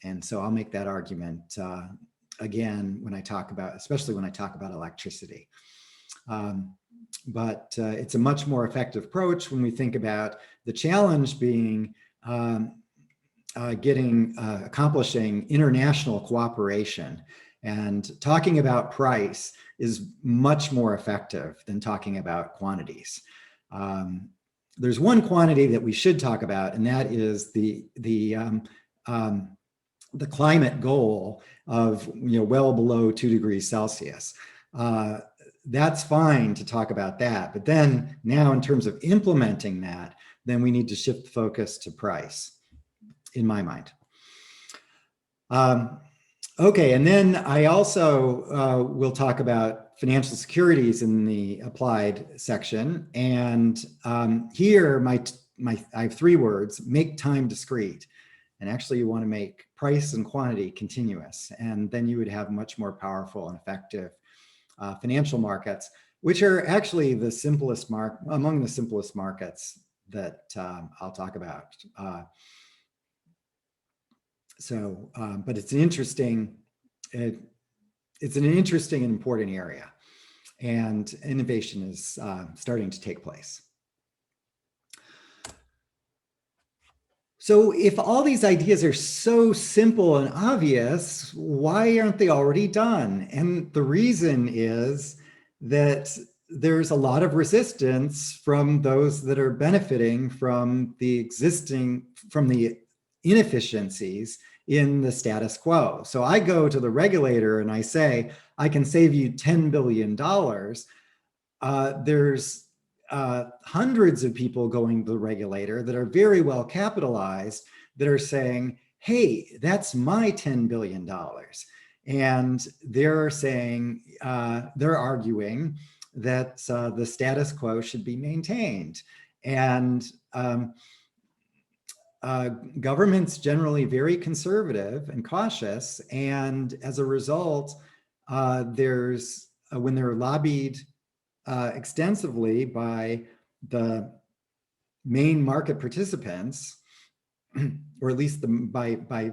And so I'll make that argument again when I talk about, especially when I talk about electricity. But it's a much more effective approach when we think about the challenge being accomplishing international cooperation. And talking about price is much more effective than talking about quantities. There's one quantity that we should talk about, and that is the climate goal of well below 2 degrees Celsius. That's fine to talk about that, but then now in terms of implementing that, then we need to shift the focus to price, in my mind. Okay, and then I also will talk about financial securities in the applied section. And here, I have 3 words: make time discrete. And actually, you want to make price and quantity continuous. And then you would have much more powerful and effective financial markets, which are actually the simplest among the simplest markets that I'll talk about. But it's an interesting and important area, and innovation is starting to take place. So if all these ideas are so simple and obvious, why aren't they already done? And the reason is that there's a lot of resistance from those that are benefiting from the inefficiencies in the status quo. So I go to the regulator and I say, I can save you $10 billion. There's hundreds of people going to the regulator that are very well capitalized that are saying, hey, that's my $10 billion. And they're saying, they're arguing that the status quo should be maintained. And government's generally very conservative and cautious. And as a result, when they're lobbied extensively by the main market participants, or at least by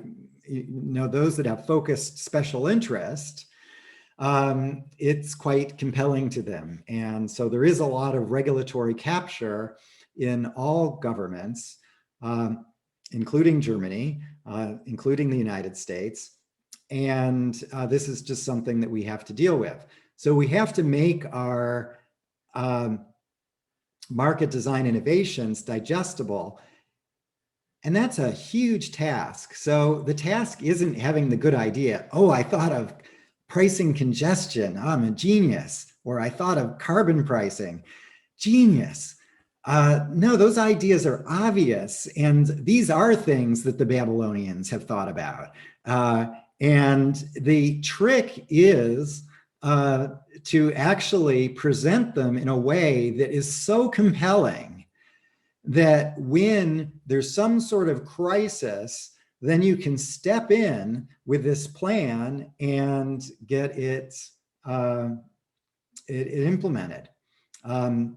those that have focused special interest, it's quite compelling to them. And so there is a lot of regulatory capture in all governments, including Germany, including the United States. And this is just something that we have to deal with. So we have to make our market design innovations digestible. And that's a huge task. So the task isn't having the good idea. Oh, I thought of pricing congestion. I'm a genius. Or I thought of carbon pricing. Genius. No, those ideas are obvious. And these are things that the Babylonians have thought about. And the trick is to actually present them in a way that is so compelling that when there's some sort of crisis, then you can step in with this plan and get it implemented.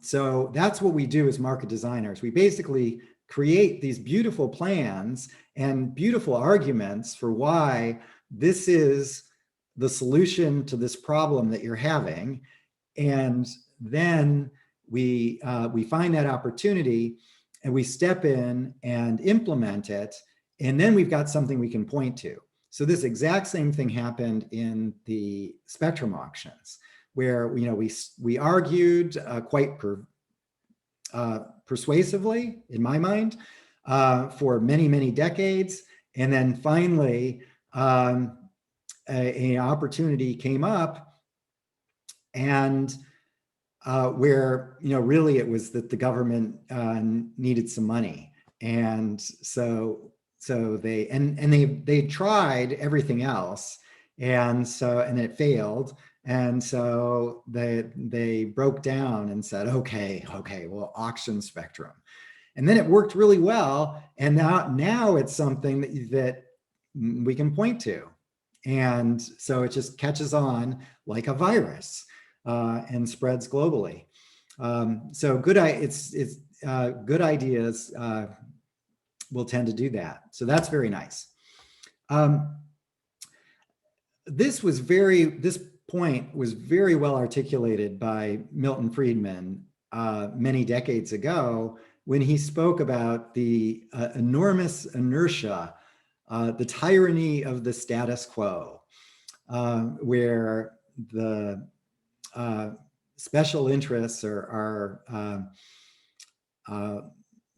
So that's what we do as market designers. We basically create these beautiful plans and beautiful arguments for why this is the solution to this problem that you're having. And then we find that opportunity and we step in and implement it. And then we've got something we can point to. So this exact same thing happened in the spectrum auctions, where we argued quite persuasively, in my mind, for many, many decades. And then finally, an opportunity came up, and where really it was that the government needed some money, and so they tried everything else, and it failed, and so they broke down and said, okay, we'll auction spectrum, and then it worked really well, and now it's something that we can point to. And so it just catches on like a virus and spreads globally. So good ideas will tend to do that. So that's very nice. This point was very well articulated by Milton Friedman many decades ago when he spoke about the enormous inertia, the tyranny of the status quo, where the special interests are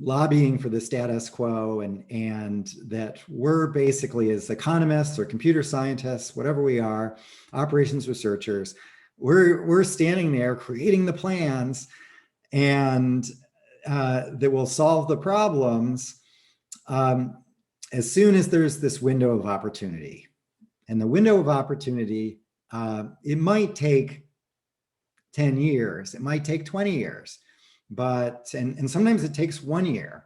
lobbying for the status quo, and that we're basically, as economists or computer scientists, whatever we are, operations researchers, we're standing there creating the plans and that will solve the problems as soon as there's this window of opportunity. And the window of opportunity, it might take 10 years, it might take 20 years, but, and sometimes it takes 1 year,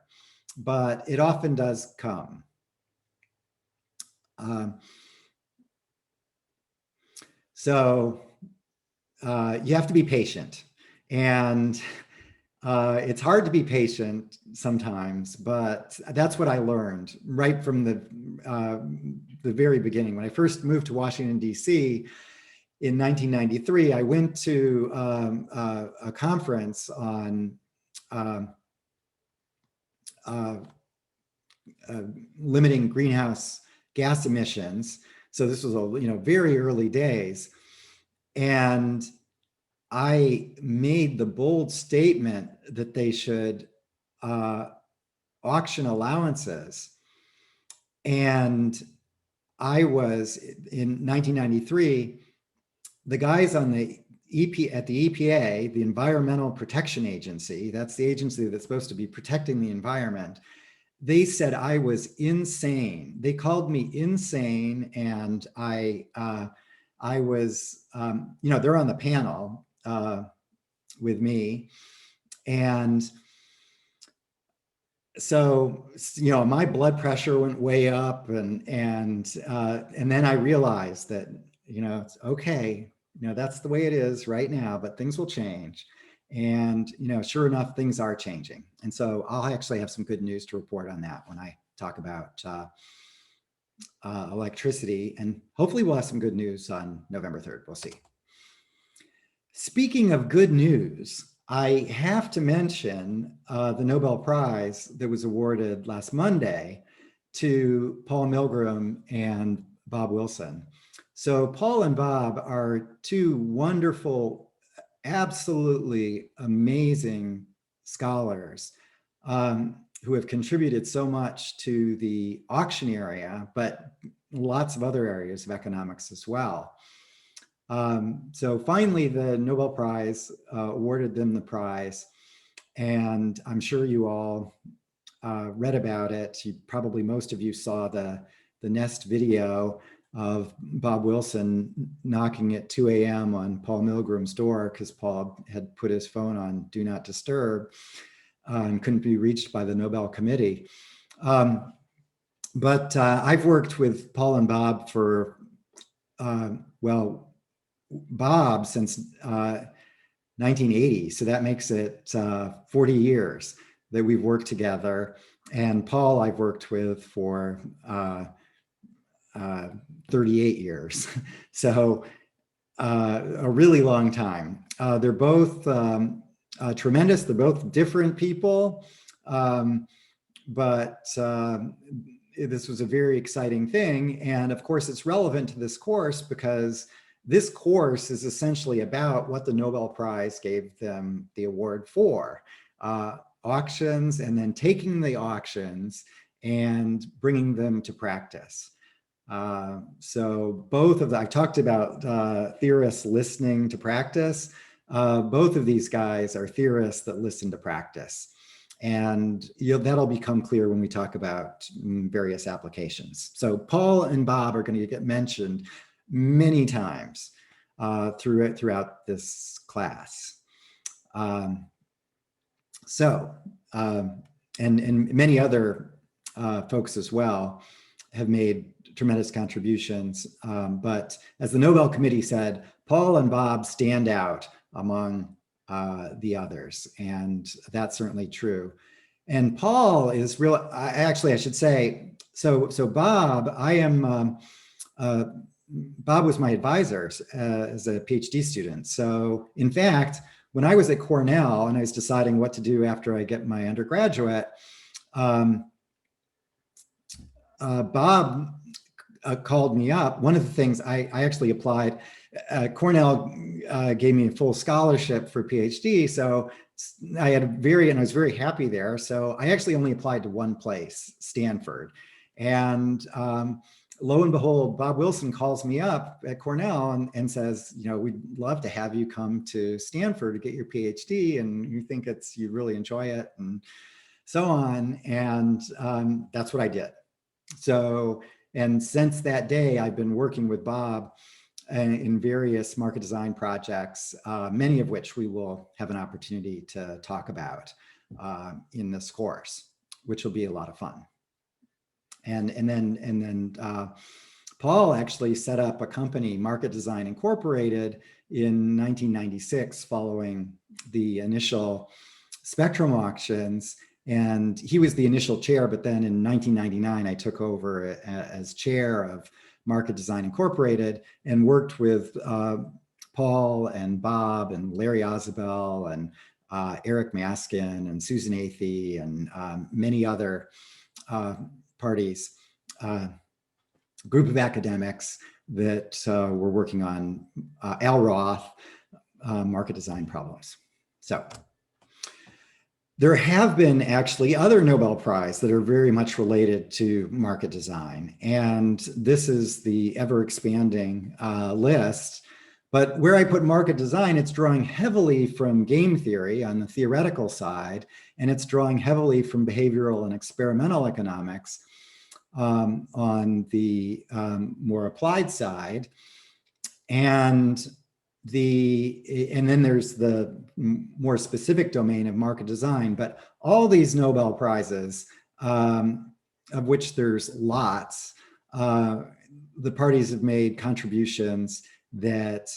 but it often does come. So you have to be patient, and it's hard to be patient sometimes, but that's what I learned right from the very beginning. When I first moved to Washington, D.C., in 1993, I went to a conference on limiting greenhouse gas emissions. So this was very early days, and I made the bold statement that they should auction allowances. And I was, in 1993, the guys on the at the EPA, the Environmental Protection Agency, that's the agency that's supposed to be protecting the environment, they said I was insane. They called me insane, and I was, they're on the panel with me, and so my blood pressure went way up, and then I realized that it's okay, that's the way it is right now, but things will change. And sure enough, things are changing. And so I'll actually have some good news to report on that when I talk about electricity, and hopefully we'll have some good news on November 3rd. We'll see. Speaking of good news, I have to mention the Nobel Prize that was awarded last Monday to Paul Milgrom and Bob Wilson. So Paul and Bob are two wonderful, absolutely amazing scholars who have contributed so much to the auction area, but lots of other areas of economics as well. So finally, the Nobel Prize awarded them the prize, and I'm sure you all read about it. Probably most of you saw the Nest video of Bob Wilson knocking at 2 a.m. on Paul Milgrom's door because Paul had put his phone on Do Not Disturb and couldn't be reached by the Nobel Committee. But I've worked with Paul and Bob for, Bob since 1980. So that makes it 40 years that we've worked together. And Paul I've worked with for 38 years. So a really long time. They're both tremendous. They're both different people. But this was a very exciting thing. And of course, it's relevant to this course because this course is essentially about what the Nobel Prize gave them the award for. Auctions, and then taking the auctions and bringing them to practice. So both of them, I talked about theorists listening to practice. Both of these guys are theorists that listen to practice. And that'll become clear when we talk about various applications. So Paul and Bob are going to get mentioned many times throughout this class. And many other folks as well have made tremendous contributions. But as the Nobel Committee said, Paul and Bob stand out among the others, and that's certainly true. And Paul is real. Actually, I should say, so Bob, Bob was my advisor as a PhD student. So in fact, when I was at Cornell and I was deciding what to do after I get my undergraduate, Bob called me up. One of the things I actually applied, Cornell gave me a full scholarship for PhD. So I was very happy there. So I actually only applied to one place, Stanford. And lo and behold, Bob Wilson calls me up at Cornell and says, we'd love to have you come to Stanford to get your PhD, and you think you'd really enjoy it, and so on. And that's what I did. So, and since that day, I've been working with Bob in various market design projects, many of which we will have an opportunity to talk about in this course, which will be a lot of fun. And then Paul actually set up a company, Market Design Incorporated, in 1996, following the initial Spectrum auctions. And he was the initial chair, but then in 1999, I took over as chair of Market Design Incorporated and worked with Paul and Bob and Larry Ozabel and Eric Maskin and Susan Athey and many other parties, group of academics that were working on Al Roth market design problems. So there have been actually other Nobel Prize that are very much related to market design. And this is the ever expanding list. But where I put market design, it's drawing heavily from game theory on the theoretical side, and it's drawing heavily from behavioral and experimental economics on the more applied side. And then there's the more specific domain of market design. But all these Nobel Prizes, of which there's lots, the parties have made contributions that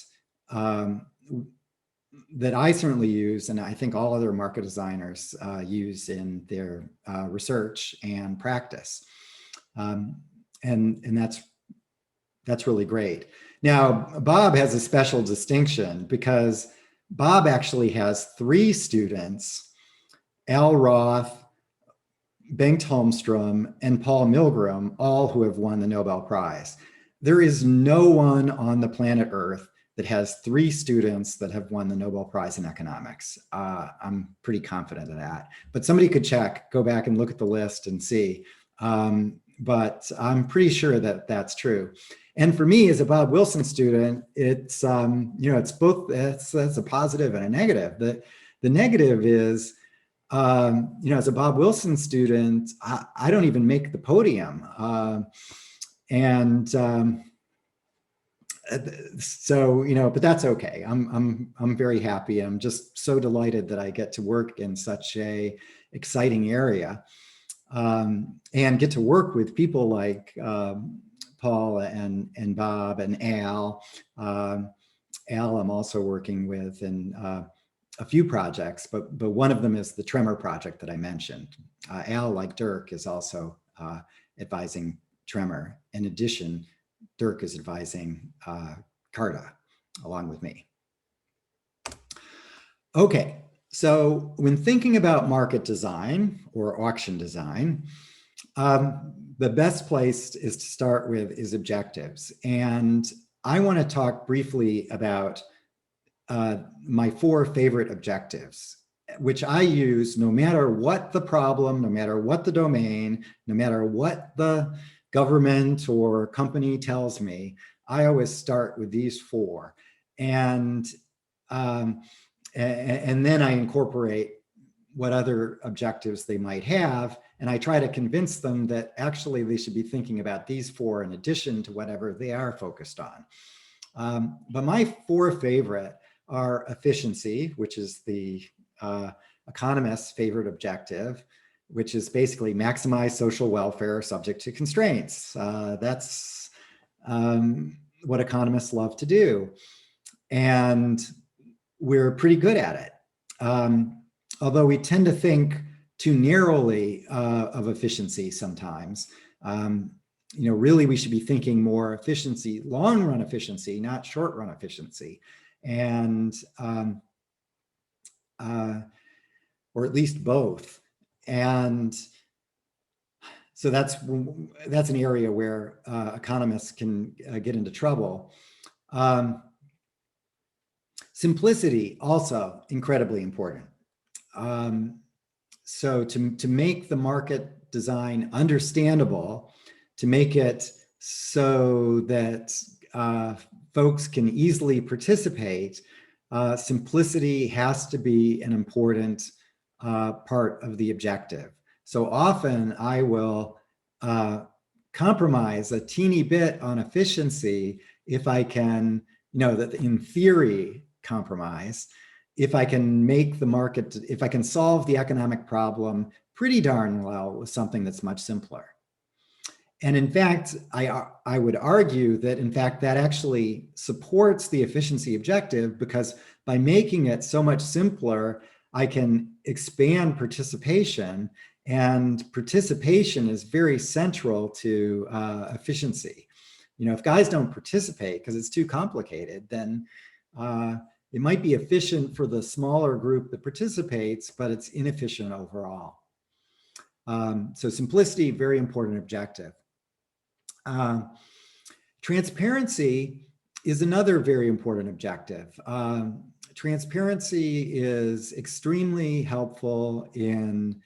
that I certainly use, and I think all other market designers use in their research and practice. And that's really great. Now, Bob has a special distinction because Bob actually has 3 students, Al Roth, Bengt Holmstrom, and Paul Milgram, all who have won the Nobel Prize. There is no one on the planet Earth that has 3 students that have won the Nobel Prize in economics. I'm pretty confident of that. But somebody could check, go back and look at the list and see. But I'm pretty sure that that's true. And for me, as a Bob Wilson student, it's it's both. That's a positive and a negative. The negative is, as a Bob Wilson student, I don't even make the podium, so but that's okay. I'm very happy. I'm just so delighted that I get to work in such a exciting area, and get to work with people like Paul and Bob and Al. Al, I'm also working with in a few projects, but one of them is the Tremor project that I mentioned. Al, like Dirk, is also advising Tremor. In addition, Dirk is advising CARTA along with me. Okay, so when thinking about market design or auction design, the best place is to start with is objectives. And I want to talk briefly about my 4 favorite objectives, which I use no matter what the problem, no matter what the domain, no matter what the government or company tells me. I always start with these 4. And then I incorporate what other objectives they might have. And I try to convince them that actually they should be thinking about these 4 in addition to whatever they are focused on. But my 4 favorite are efficiency, which is the economist's favorite objective, which is basically maximize social welfare subject to constraints. That's what economists love to do. And we're pretty good at it. Although we tend to think too narrowly of efficiency sometimes. Really we should be thinking more efficiency, long run efficiency, not short run efficiency. And, or at least both. And so that's an area where economists can get into trouble. Simplicity, also incredibly important. So to make the market design understandable, to make it so that folks can easily participate, simplicity has to be an important part of the objective. So often I will compromise a teeny bit on efficiency if I can, that in theory compromise, if I can make the market, if I can solve the economic problem pretty darn well with something that's much simpler. And in fact, I would argue that in fact that actually supports the efficiency objective, because by making it so much simpler, I can expand participation, and participation is very central to efficiency. If guys don't participate because it's too complicated, then it might be efficient for the smaller group that participates, but it's inefficient overall. So simplicity, very important objective. Transparency is another very important objective. Transparency is extremely helpful in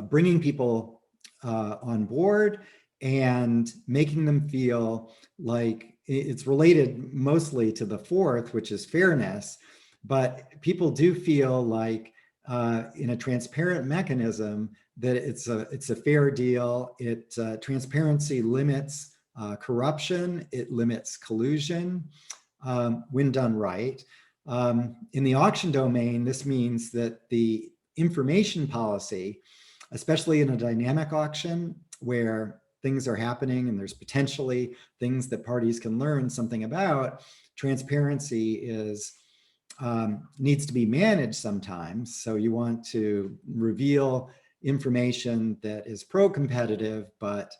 bringing people on board and making them feel like it's related mostly to the fourth, which is fairness, but people do feel like in a transparent mechanism that it's a fair deal. Transparency limits corruption, it limits collusion when done right. In the auction domain, this means that the information policy, especially in a dynamic auction where things are happening and there's potentially things that parties can learn something about, transparency is needs to be managed sometimes. So you want to reveal information that is pro-competitive, but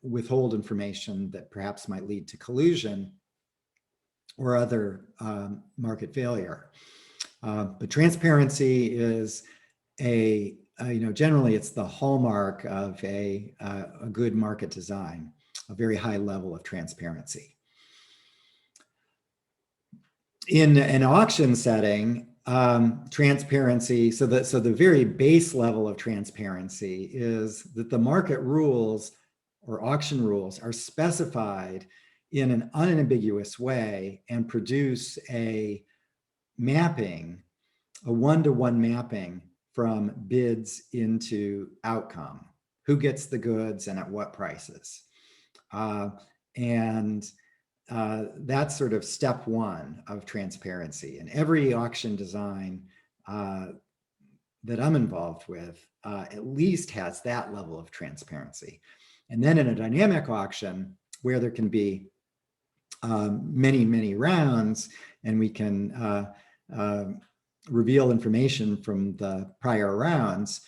withhold information that perhaps might lead to collusion or other market failure. But transparency is generally it's the hallmark of a good market design, a very high level of transparency. In an auction setting, transparency, so the very base level of transparency is that the market rules or auction rules are specified in an unambiguous way and produce a mapping, a one-to-one mapping from bids into outcome. Who gets the goods and at what prices? That's sort of step one of transparency. And every auction design that I'm involved with at least has that level of transparency. And then in a dynamic auction where there can be many, many rounds and we can reveal information from the prior rounds,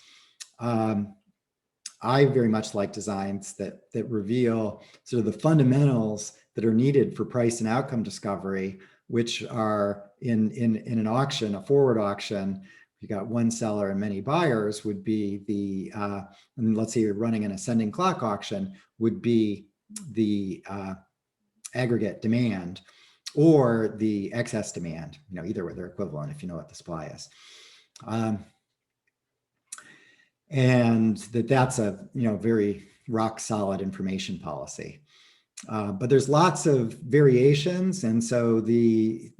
I very much like designs that reveal sort of the fundamentals that are needed for price and outcome discovery, which are in an auction, a forward auction, you got one seller and many buyers, would be the, and let's say you're running an ascending clock auction, would be the aggregate demand or the excess demand, either way they're equivalent if you know what the supply is. And that's a very rock solid information policy. But there's lots of variations, and so the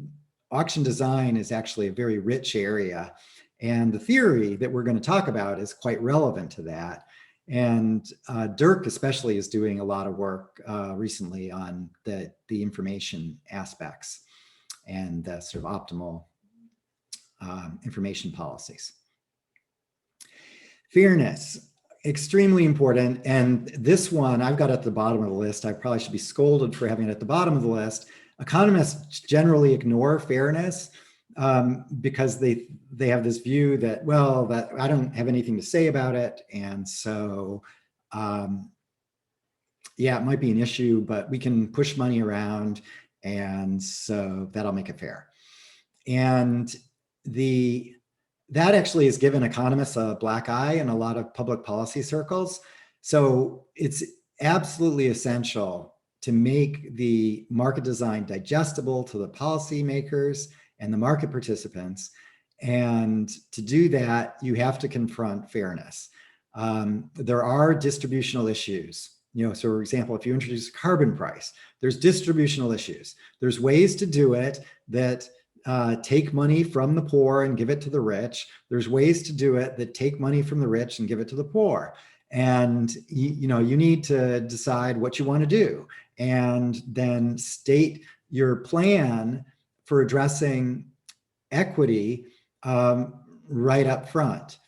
auction design is actually a very rich area, and the theory that we're going to talk about is quite relevant to that. And Dirk especially is doing a lot of work recently on the information aspects and the sort of optimal information policies. Fairness, extremely important. And this one I've got at the bottom of the list. I probably should be scolded for having it at the bottom of the list. Economists generally ignore fairness because they have this view that, well, that I don't have anything to say about it. And so, yeah, it might be an issue, but we can push money around. And so that'll make it fair. And that actually has given economists a black eye in a lot of public policy circles. So it's absolutely essential to make the market design digestible to the policymakers and the market participants. And to do that, you have to confront fairness. There are distributional issues. So for example, if you introduce a carbon price, there's distributional issues. There's ways to do it that take money from the poor and give it to the rich. There's ways to do it that take money from the rich and give it to the poor. And you need to decide what you want to do and then state your plan for addressing equity right up front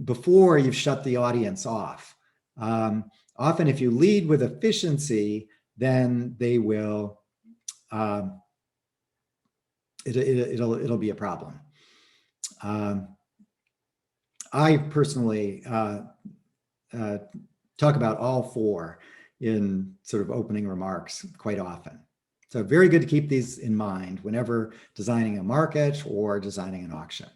before you've shut the audience off. Often if you lead with efficiency, then they will it'll be a problem. I personally talk about all four in sort of opening remarks quite often. So very good to keep these in mind whenever designing a market or designing an auction.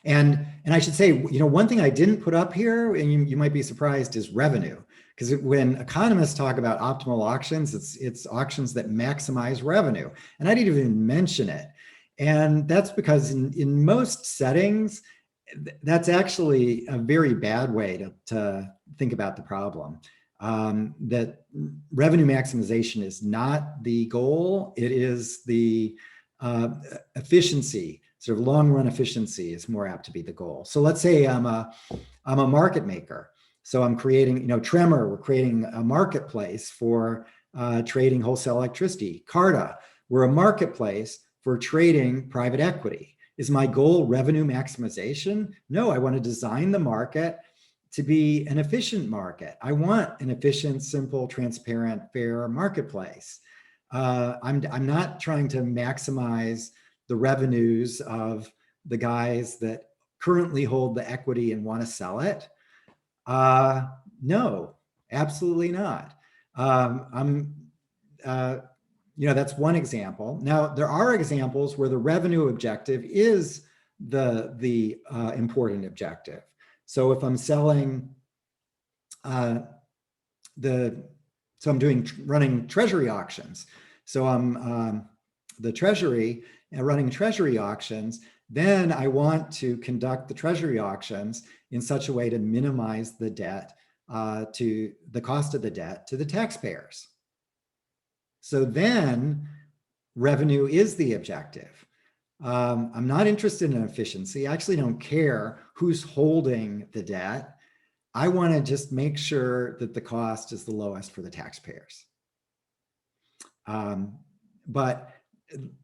And I should say, one thing I didn't put up here, and you might be surprised, is revenue. Because when economists talk about optimal auctions, it's auctions that maximize revenue. And I didn't even mention it. And that's because in most settings, that's actually a very bad way to think about the problem. That revenue maximization is not the goal. It is the efficiency, sort of long run efficiency is more apt to be the goal. So let's say I'm a market maker. So I'm creating, Tremor, we're creating a marketplace for trading wholesale electricity. Carta, we're a marketplace for trading private equity. Is my goal revenue maximization? No, I want to design the market to be an efficient market. I want an efficient, simple, transparent, fair marketplace. I'm not trying to maximize the revenues of the guys that currently hold the equity and want to sell it. No, absolutely not. That's one example. Now, there are examples where the revenue objective is the important objective. So if I'm selling I'm running treasury auctions. So I'm the treasury and running treasury auctions, then I want to conduct the treasury auctions in such a way to minimize the debt, to the cost of the debt to the taxpayers. So then revenue is the objective. I'm not interested in efficiency. I actually don't care who's holding the debt. I want to just make sure that the cost is the lowest for the taxpayers. But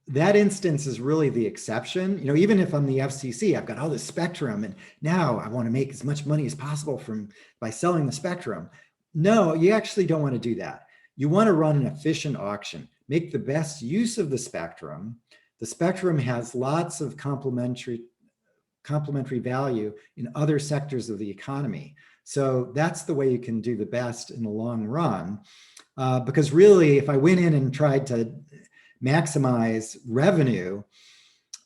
that instance is really the exception. Even if I'm the FCC, I've got all this spectrum and now I want to make as much money as possible by selling the spectrum. No, you actually don't want to do that. You want to run an efficient auction, make the best use of the spectrum. The spectrum has lots of complementary value in other sectors of the economy. So that's the way you can do the best in the long run. Because really, if I went in and tried to maximize revenue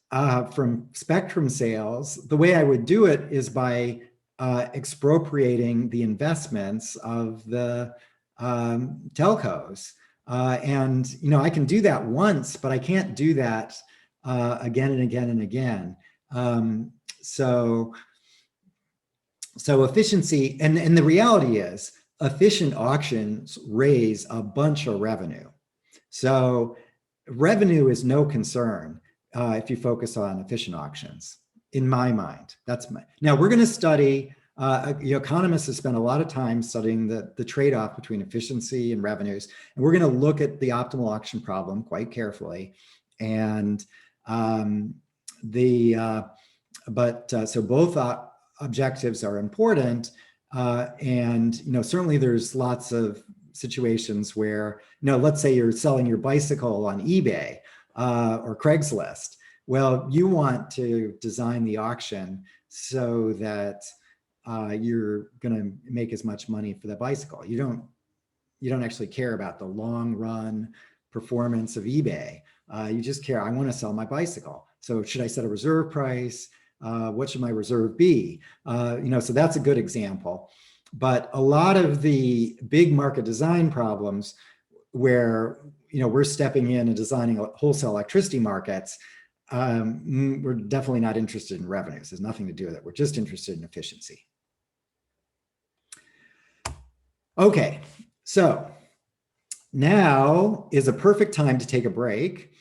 from spectrum sales, the way I would do it is by expropriating the investments of the telcos. And I can do that once, but I can't do that again and again and again. So efficiency, and the reality is efficient auctions raise a bunch of revenue. So revenue is no concern if you focus on efficient auctions, in my mind. Now we're going to study, economists have spent a lot of time studying the trade-off between efficiency and revenues. And we're going to look at the optimal auction problem quite carefully. And So both objectives are important. And, certainly there's lots of situations where, let's say you're selling your bicycle on eBay or Craigslist. Well, you want to design the auction so that you're going to make as much money for the bicycle. You don't actually care about the long run performance of eBay. You just care, I want to sell my bicycle. So should I set a reserve price? What should my reserve be? So that's a good example. But a lot of the big market design problems where, we're stepping in and designing wholesale electricity markets, we're definitely not interested in revenues. There's nothing to do with it. We're just interested in efficiency. Okay, so now is a perfect time to take a break.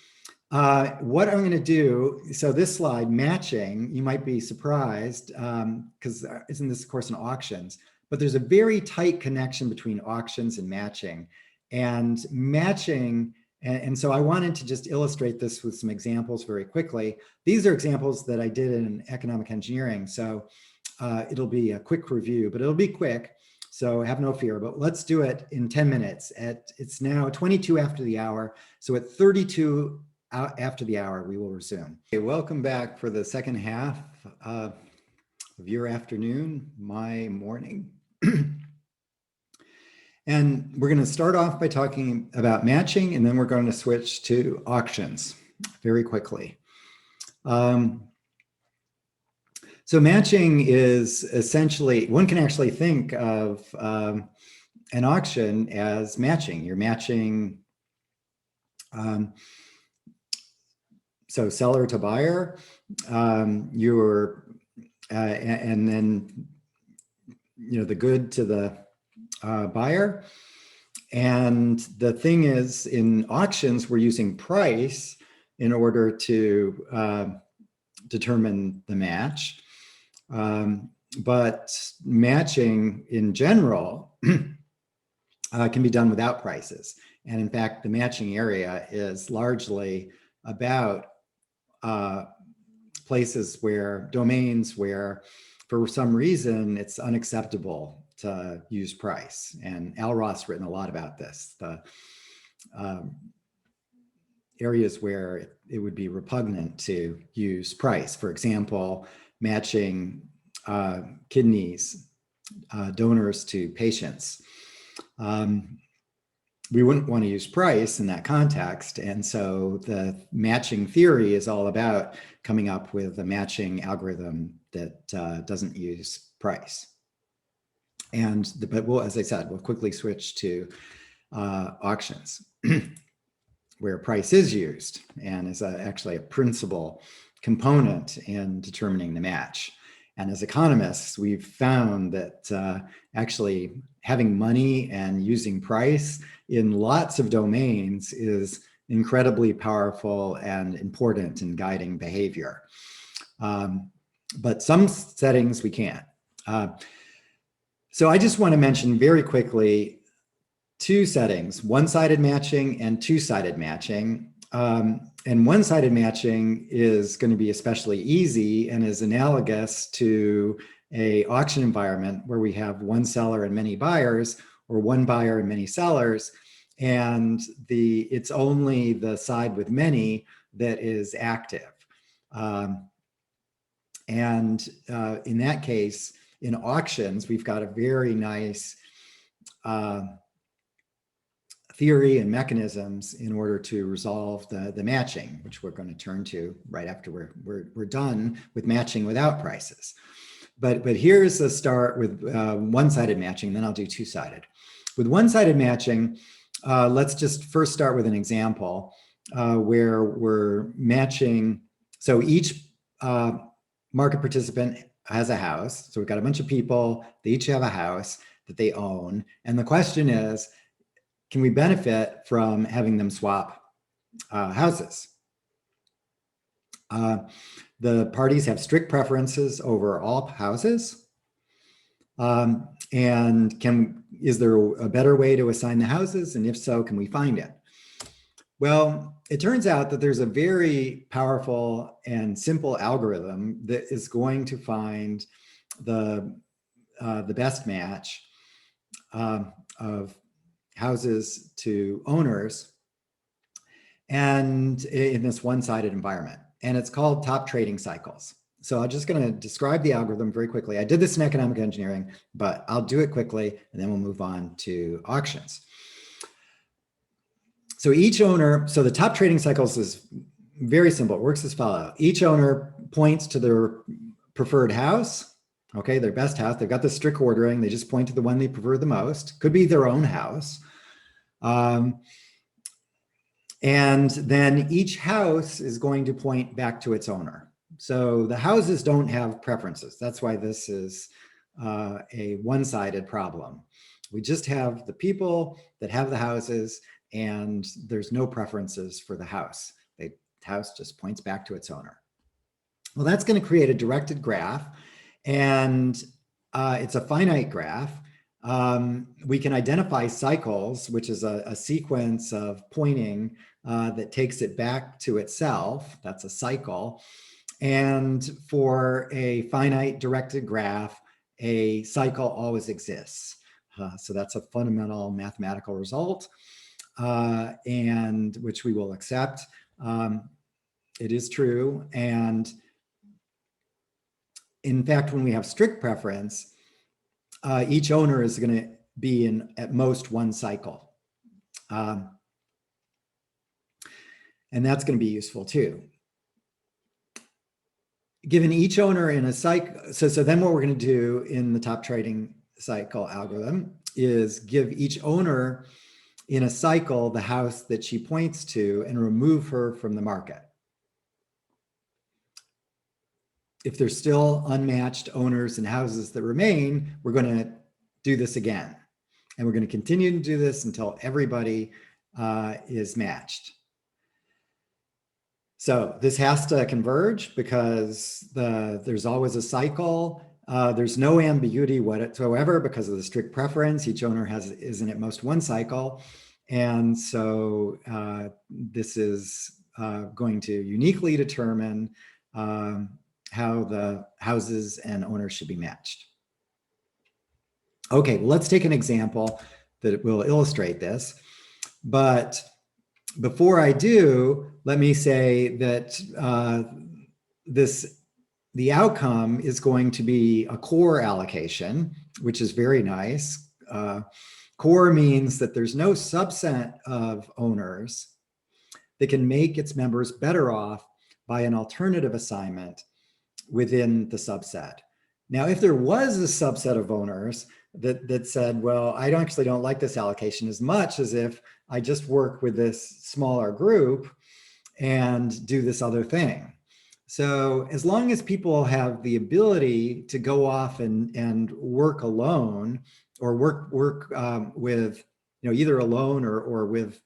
What I'm going to do, so this slide, matching, you might be surprised because isn't this, of course, in auctions, but there's a very tight connection between auctions and matching. And matching, and so I wanted to just illustrate this with some examples very quickly. These are examples that I did in economic engineering, so it'll be a quick review, but it'll be quick. So have no fear, but let's do it in 10 minutes. It's now 22 after the hour. So at 32 after the hour, we will resume. Okay, welcome back for the second half of your afternoon, my morning. And we're going to start off by talking about matching, and then we're going to switch to auctions very quickly. So matching is essentially, one can actually think of an auction as matching. You're matching, so seller to buyer, and then, the good to the buyer. And the thing is, in auctions, we're using price in order to determine the match. But matching in general can be done without prices. And in fact, the matching area is largely about domains where for some reason it's unacceptable to use price. And Al Ross written a lot about this, the areas where it would be repugnant to use price. For example, matching kidneys, donors to patients. We wouldn't want to use price in that context. And so the matching theory is all about coming up with a matching algorithm that doesn't use price. But as I said, we'll quickly switch to auctions where price is used and is actually a principal component in determining the match. And as economists, we've found that actually having money and using price in lots of domains is incredibly powerful and important in guiding behavior. But some settings we can't. So I just want to mention very quickly two settings, one-sided matching and two-sided matching. And one-sided matching is going to be especially easy and is analogous to an auction environment where we have one seller and many buyers, or one buyer and many sellers, and it's only the side with many that is active. In that case, in auctions, we've got a very nice theory and mechanisms in order to resolve the matching, which we're going to turn to right after we're done with matching without prices. But here's a start with one-sided matching, then I'll do two-sided. With one-sided matching, let's just first start with an example where we're matching. So each market participant has a house. So we've got a bunch of people, they each have a house that they own. And the question is, can we benefit from having them swap houses? The parties have strict preferences over all houses. And is there a better way to assign the houses? And if so, can we find it? Well, it turns out that there's a very powerful and simple algorithm that is going to find the best match of houses to owners, and in this one-sided environment. And it's called top trading cycles. So I'm just going to describe the algorithm very quickly. I did this in economic engineering, but I'll do it quickly, and then we'll move on to auctions. So each owner, so the top trading cycles is very simple. It works as follows. Each owner points to their preferred house, okay, their best house. They've got the strict ordering. They just point to the one they prefer the most. Could be their own house. And then each house is going to point back to its owner. So the houses don't have preferences. That's why this is a one-sided problem. We just have the people that have the houses, and there's no preferences for the house. The house just points back to its owner. Well, that's going to create a directed graph, and it's a finite graph. We can identify cycles, which is a sequence of pointing that takes it back to itself. That's a cycle. And for a finite directed graph, a cycle always exists. So that's a fundamental mathematical result, and which we will accept. It is true. And in fact, when we have strict preference, each owner is going to be in at most one cycle. And that's going to be useful too. Given each owner in a cycle, so then what we're going to do in the top trading cycle algorithm is give each owner in a cycle the house that she points to and remove her from the market. If there's still unmatched owners and houses that remain, we're going to do this again. And we're going to continue to do this until everybody is matched. So this has to converge because there's always a cycle. There's no ambiguity whatsoever because of the strict preference. Each owner is in at most one cycle. And so this is going to uniquely determine how the houses and owners should be matched. Okay, well, let's take an example that will illustrate this. But before I do, let me say that the outcome is going to be a core allocation, which is very nice. Core means that there's no subset of owners that can make its members better off by an alternative assignment within the subset. Now, if there was a subset of owners that said, well, I actually don't like this allocation as much as if I just work with this smaller group and do this other thing. So as long as people have the ability to go off and work alone or work with, either alone or with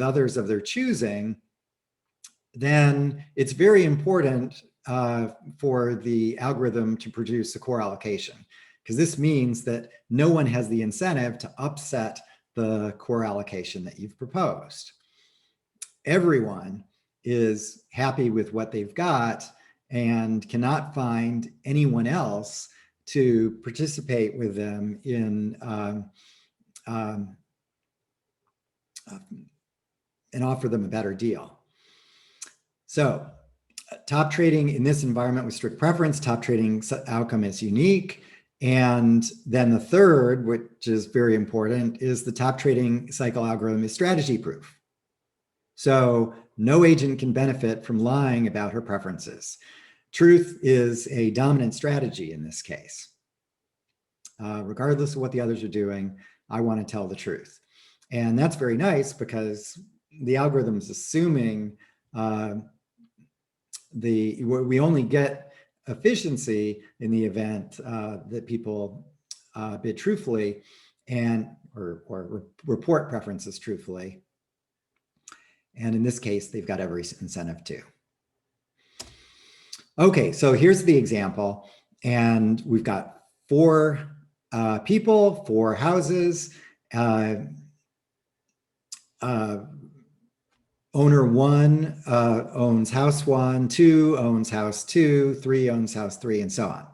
others of their choosing, then it's very important for the algorithm to produce a core allocation, because this means that no one has the incentive to upset the core allocation that you've proposed. Everyone is happy with what they've got and cannot find anyone else to participate with them in and offer them a better deal. So top trading in this environment with strict preference, top trading outcome is unique. And then the third, which is very important, is the top trading cycle algorithm is strategy proof. So no agent can benefit from lying about her preferences. Truth is a dominant strategy in this case. Regardless of what the others are doing, I want to tell the truth. And that's very nice because the algorithm is assuming we only get efficiency in the event that people bid truthfully or report preferences truthfully. And in this case, they've got every incentive to. Okay, so here's the example. And we've got 4 people, 4 houses. owner 1 owns house 1, 2 owns house 2, 3 owns house 3, and so on.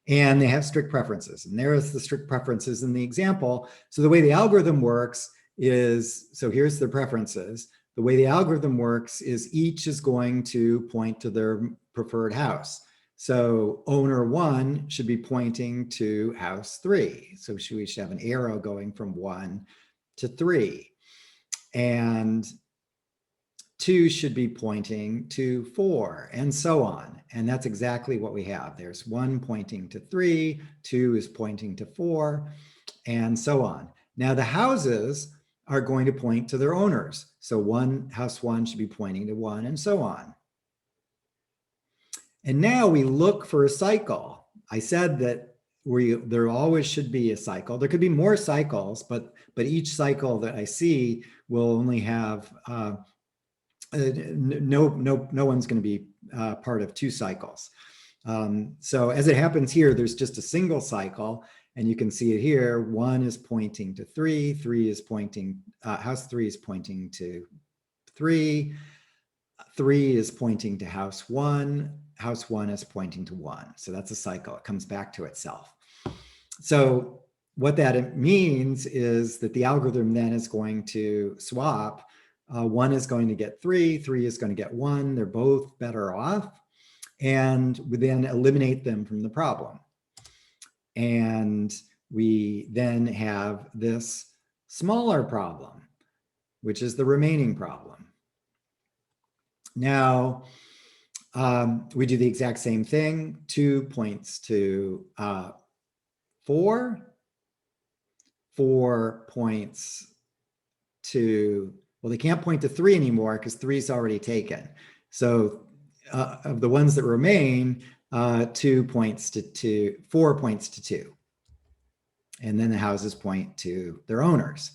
And they have strict preferences. And there's the strict preferences in the example. So the way the algorithm works is, so here's the preferences. The way the algorithm works is each is going to point to their preferred house. So owner 1 should be pointing to house 3. So we should have an arrow going from 1 to 3. And 2 should be pointing to 4, and so on. And that's exactly what we have. There's 1 pointing to 3, 2 is pointing to 4, and so on. Now the houses are going to point to their owners. So house 1 should be pointing to 1, and so on. And now we look for a cycle. I said that there always should be a cycle. There could be more cycles, but each cycle that I see will only have no one's going to be part of 2 cycles. So as it happens here, there's just a single cycle, and you can see it here. 1 is pointing to 3, 3 is pointing, house 3 is pointing to 3, 3 is pointing to house 1, house 1 is pointing to 1. So that's a cycle. It comes back to itself. So what that means is that the algorithm then is going to swap. 1 is going to get 3, 3 is going to get 1. They're both better off. And we then eliminate them from the problem. And we then have this smaller problem, which is the remaining problem. Now, we do the exact same thing. 2 points to 4. 4 points to, well, they can't point to 3 anymore because 3 is already taken. So of the ones that remain, 2 points to 2, 4 points to 2. And then the houses point to their owners.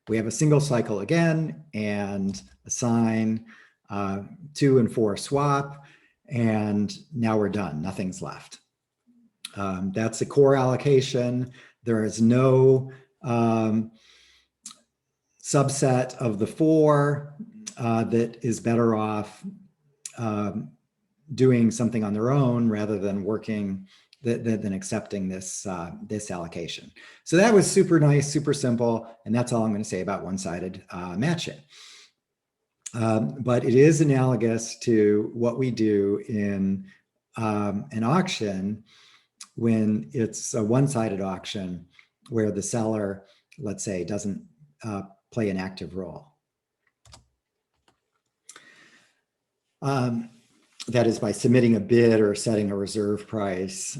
We have a single cycle again and assign 2 and 4 swap. And now we're done. Nothing's left. That's a core allocation. There is no subset of the 4 that is better off doing something on their own rather than working, than accepting this, this allocation. So that was super nice, super simple, and that's all I'm going to say about one-sided matching. But it is analogous to what we do in an auction when it's a one-sided auction where the seller, let's say, doesn't play an active role. That is by submitting a bid or setting a reserve price.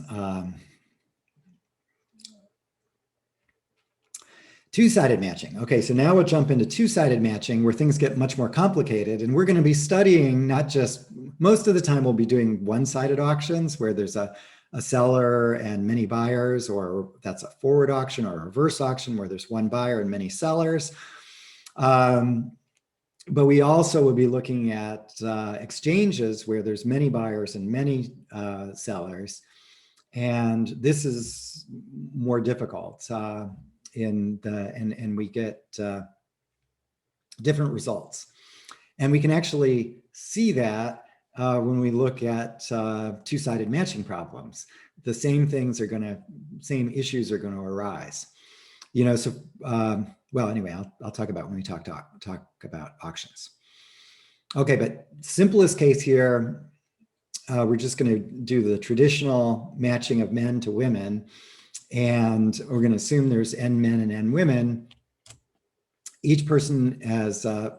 Two-sided matching. Okay, so now we'll jump into two-sided matching where things get much more complicated. And we're going to be studying not just, most of the time we'll be doing one-sided auctions where there's a seller and many buyers, or that's a forward auction, or a reverse auction where there's one buyer and many sellers. But we also will be looking at exchanges where there's many buyers and many sellers. And this is more difficult. And we get different results. And we can actually see that when we look at two-sided matching problems. The same things are going to, same issues are going to arise. You know, so, well, anyway, I'll talk about when we talk about auctions. Okay, but simplest case here, we're just going to do the traditional matching of men to women. And we're going to assume there's n men and n women. Each person has an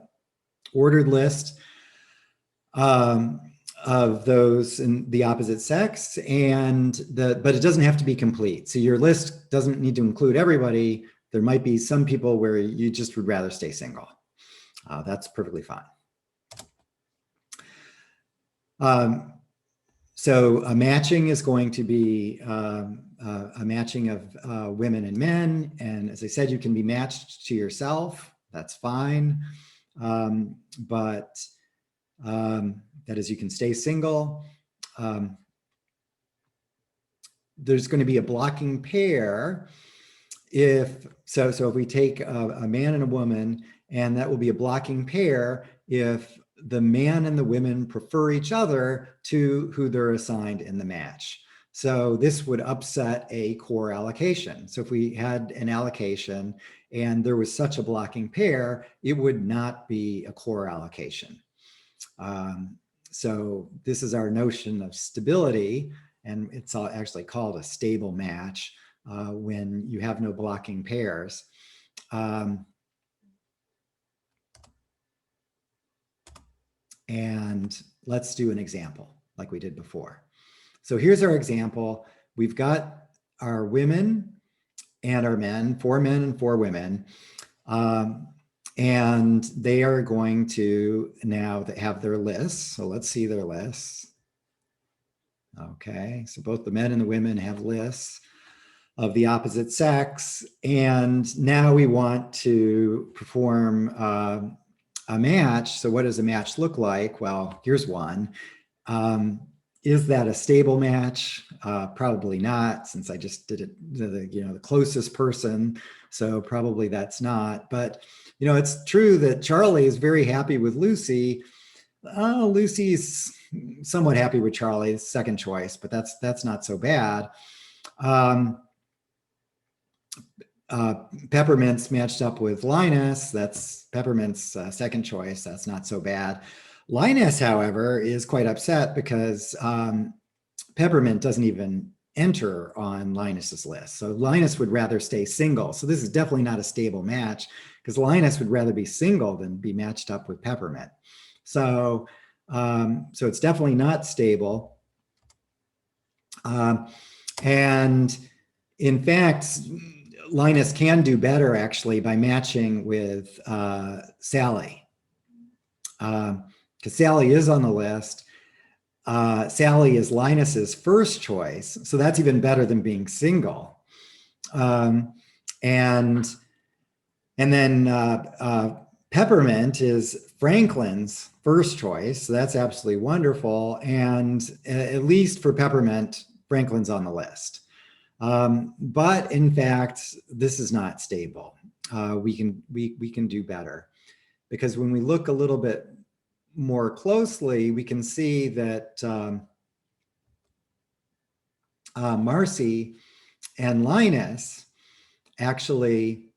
ordered list of those in the opposite sex, and but it doesn't have to be complete. So your list doesn't need to include everybody. There might be some people where you just would rather stay single. That's perfectly fine. So a matching is going to be a matching of women and men. And as I said, you can be matched to yourself. That's fine. But that is, you can stay single. There's going to be a blocking pair if we take a man and a woman, and that will be a blocking pair if the man and the women prefer each other to who they're assigned in the match. So this would upset a core allocation. So if we had an allocation and there was such a blocking pair, it would not be a core allocation. So this is our notion of stability, and it's actually called a stable match when you have no blocking pairs. And let's do an example like we did before. So here's our example. We've got our women and our men, 4 men and 4 women. And they are going to now have their lists. So let's see their lists. Okay, so both the men and the women have lists of the opposite sex. And now we want to perform a match. So what does a match look like? Well, here's one. Is that a stable match? Probably not, since I just did it the closest person. So probably that's not. But it's true that Charlie is very happy with Lucy. Lucy's somewhat happy with Charlie's second choice, but that's not so bad. Peppermint's matched up with Linus. That's Peppermint's second choice. That's not so bad. Linus, however, is quite upset because Peppermint doesn't even enter on Linus's list. So Linus would rather stay single. So this is definitely not a stable match because Linus would rather be single than be matched up with Peppermint. So it's definitely not stable. And in fact, Linus can do better actually by matching with Sally. Because Sally is on the list. Sally is Linus's first choice. So that's even better than being single. And then Peppermint is Franklin's first choice. So that's absolutely wonderful. And at least for Peppermint, Franklin's on the list. But in fact, this is not stable. We can do better, because when we look a little bit more closely, we can see that Marcy and Linus actually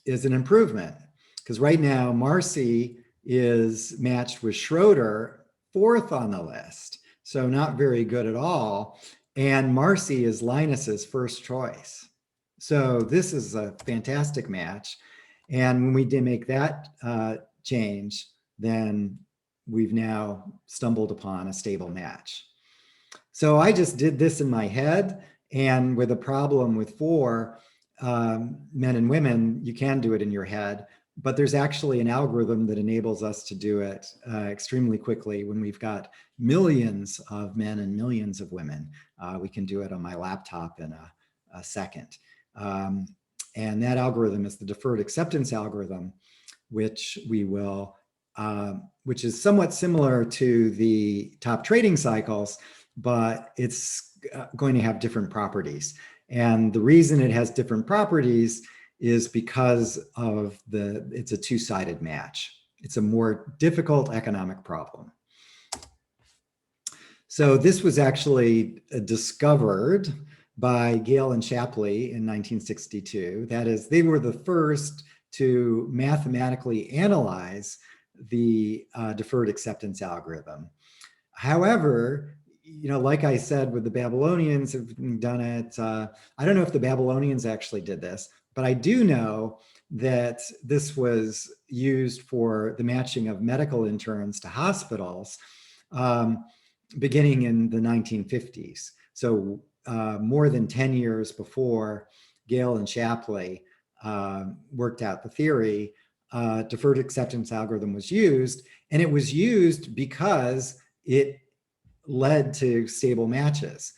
is an improvement, because right now Marcy is matched with Schroeder, 4th on the list. So not very good at all. And Marcy is Linus's first choice. So this is a fantastic match. And when we did make that change, then we've now stumbled upon a stable match. So I just did this in my head, and with a problem with 4 men and women, you can do it in your head, but there's actually an algorithm that enables us to do it extremely quickly. When we've got millions of men and millions of women, we can do it on my laptop in a second. And that algorithm is the deferred acceptance algorithm, which we will, which is somewhat similar to the top trading cycles, but it's going to have different properties. And the reason it has different properties is because of it's a 2-sided match. It's a more difficult economic problem. So this was actually discovered by Gale and Shapley in 1962. That is, they were the first to mathematically analyze the deferred acceptance algorithm. However, like I said, with the Babylonians have done it. I don't know if the Babylonians actually did this, but I do know that this was used for the matching of medical interns to hospitals beginning in the 1950s. So more than 10 years before Gale and Shapley worked out the theory, deferred acceptance algorithm was used, and it was used because it led to stable matches.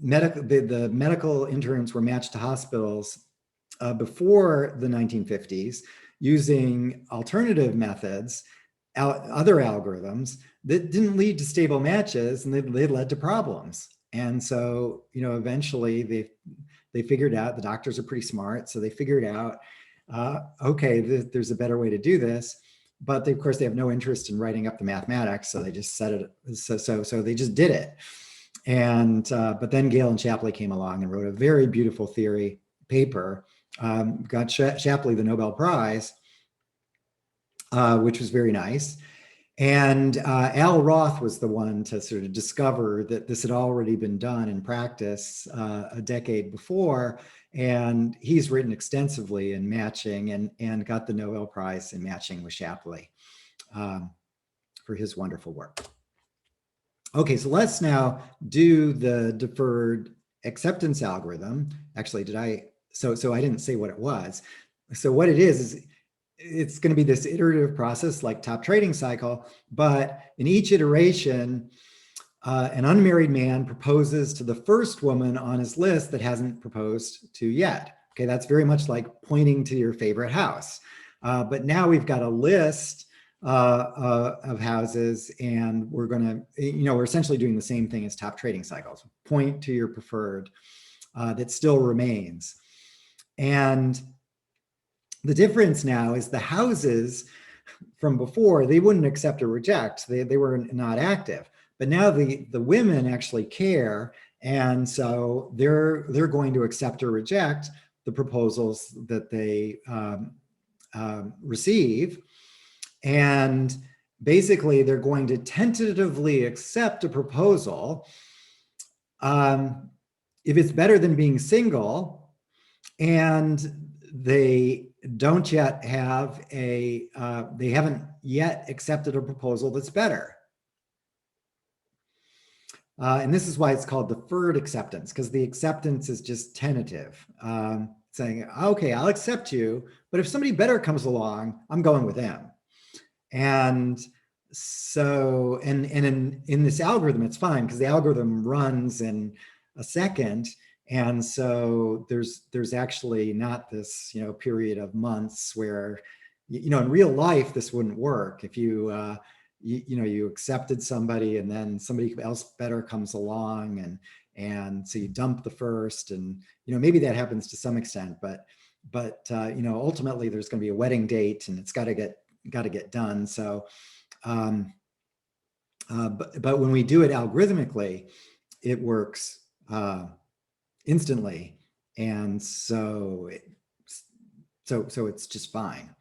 The medical interns were matched to hospitals before the 1950s using alternative methods, other algorithms that didn't lead to stable matches, and they led to problems. And so, eventually they figured out, the doctors are pretty smart, so they figured out, okay, there's a better way to do this. But they, of course, they have no interest in writing up the mathematics, so they just said it. So they just did it. And but then Gale and Shapley came along and wrote a very beautiful theory paper, got Shapley the Nobel Prize, which was very nice. And Al Roth was the one to sort of discover that this had already been done in practice a decade before. And he's written extensively in matching and got the Nobel Prize in matching with Shapley for his wonderful work. Okay, so let's now do the deferred acceptance algorithm. Actually, so I didn't say what it was. So what it is it's going to be this iterative process like top trading cycle, but in each iteration, an unmarried man proposes to the first woman on his list that hasn't proposed to yet. Okay, that's very much like pointing to your favorite house. But now we've got a list of houses, and we're going to, we're essentially doing the same thing as top trading cycles. Point to your preferred that still remains. And the difference now is the houses from before, they wouldn't accept or reject. They were not active. But now the women actually care, and so they're going to accept or reject the proposals that they receive. And basically, they're going to tentatively accept a proposal if it's better than being single, and they don't yet have they haven't yet accepted a proposal that's better. And this is why it's called deferred acceptance, because the acceptance is just tentative, saying, okay, I'll accept you, but if somebody better comes along, I'm going with them. And so, and in this algorithm, it's fine because the algorithm runs in a second. And so there's actually not this, period of months where, in real life, this wouldn't work. If you accepted somebody and then somebody else better comes along and so you dump the first, and, maybe that happens to some extent, but ultimately there's going to be a wedding date and it's got to get done. So, but when we do it algorithmically, it works instantly, and so it's just fine.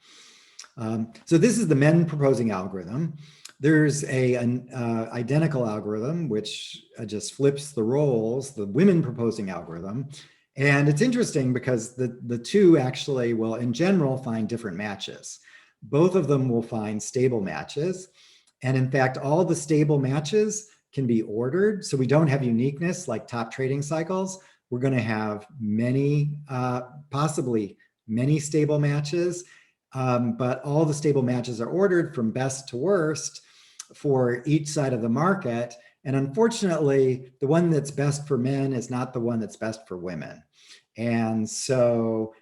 So this is the men proposing algorithm. There's an identical algorithm which just flips the roles, the women proposing algorithm, and it's interesting because the two actually will, in general, find different matches. Both of them will find stable matches, and in fact, all the stable matches can be ordered, so we don't have uniqueness like top trading cycles. We're going to have many, possibly many stable matches, but all the stable matches are ordered from best to worst for each side of the market. And unfortunately, the one that's best for men is not the one that's best for women. And so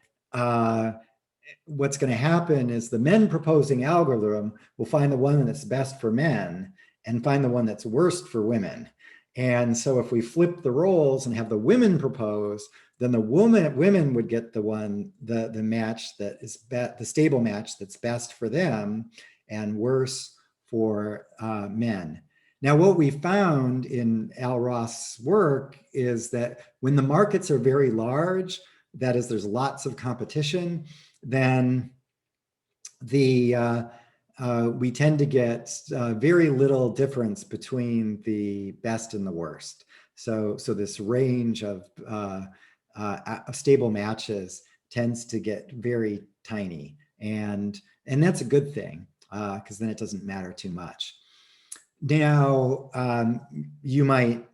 what's going to happen is the men proposing algorithm will find the one that's best for men and find the one that's worst for women. And so if we flip the roles and have the women propose, then the women would get the match that is the stable match that's best for them and worse for men. Now, what we found in Al Roth's work is that when the markets are very large, that is, there's lots of competition, then we tend to get very little difference between the best and the worst. So this range of stable matches tends to get very tiny, and that's a good thing because then it doesn't matter too much. Now, you might,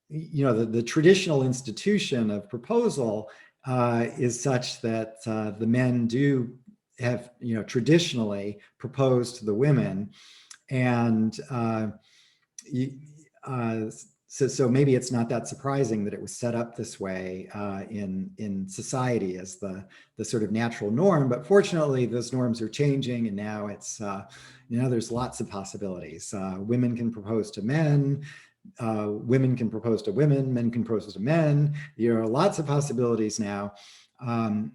the traditional institution of proposal is such that the men do have, traditionally proposed to the women, and so maybe it's not that surprising that it was set up this way in society as the sort of natural norm. But fortunately, those norms are changing, and now it's there's lots of possibilities. Women can propose to men, women can propose to women, men can propose to men. There are lots of possibilities now,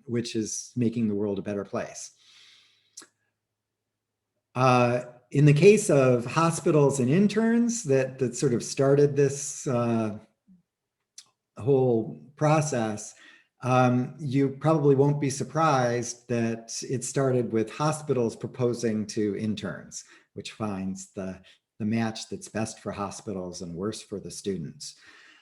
which is making the world a better place. In the case of hospitals and interns that sort of started this whole process, you probably won't be surprised that it started with hospitals proposing to interns, which finds the match that's best for hospitals and worse for the students.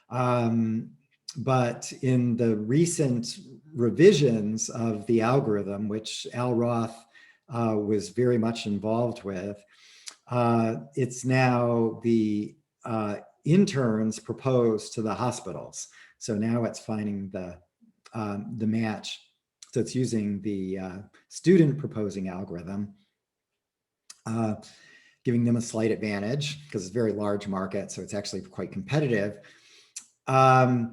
But in the recent revisions of the algorithm, which Al Roth was very much involved with, it's now the interns propose to the hospitals. So now it's finding the match. So it's using the student proposing algorithm, giving them a slight advantage because it's a very large market. So it's actually quite competitive. But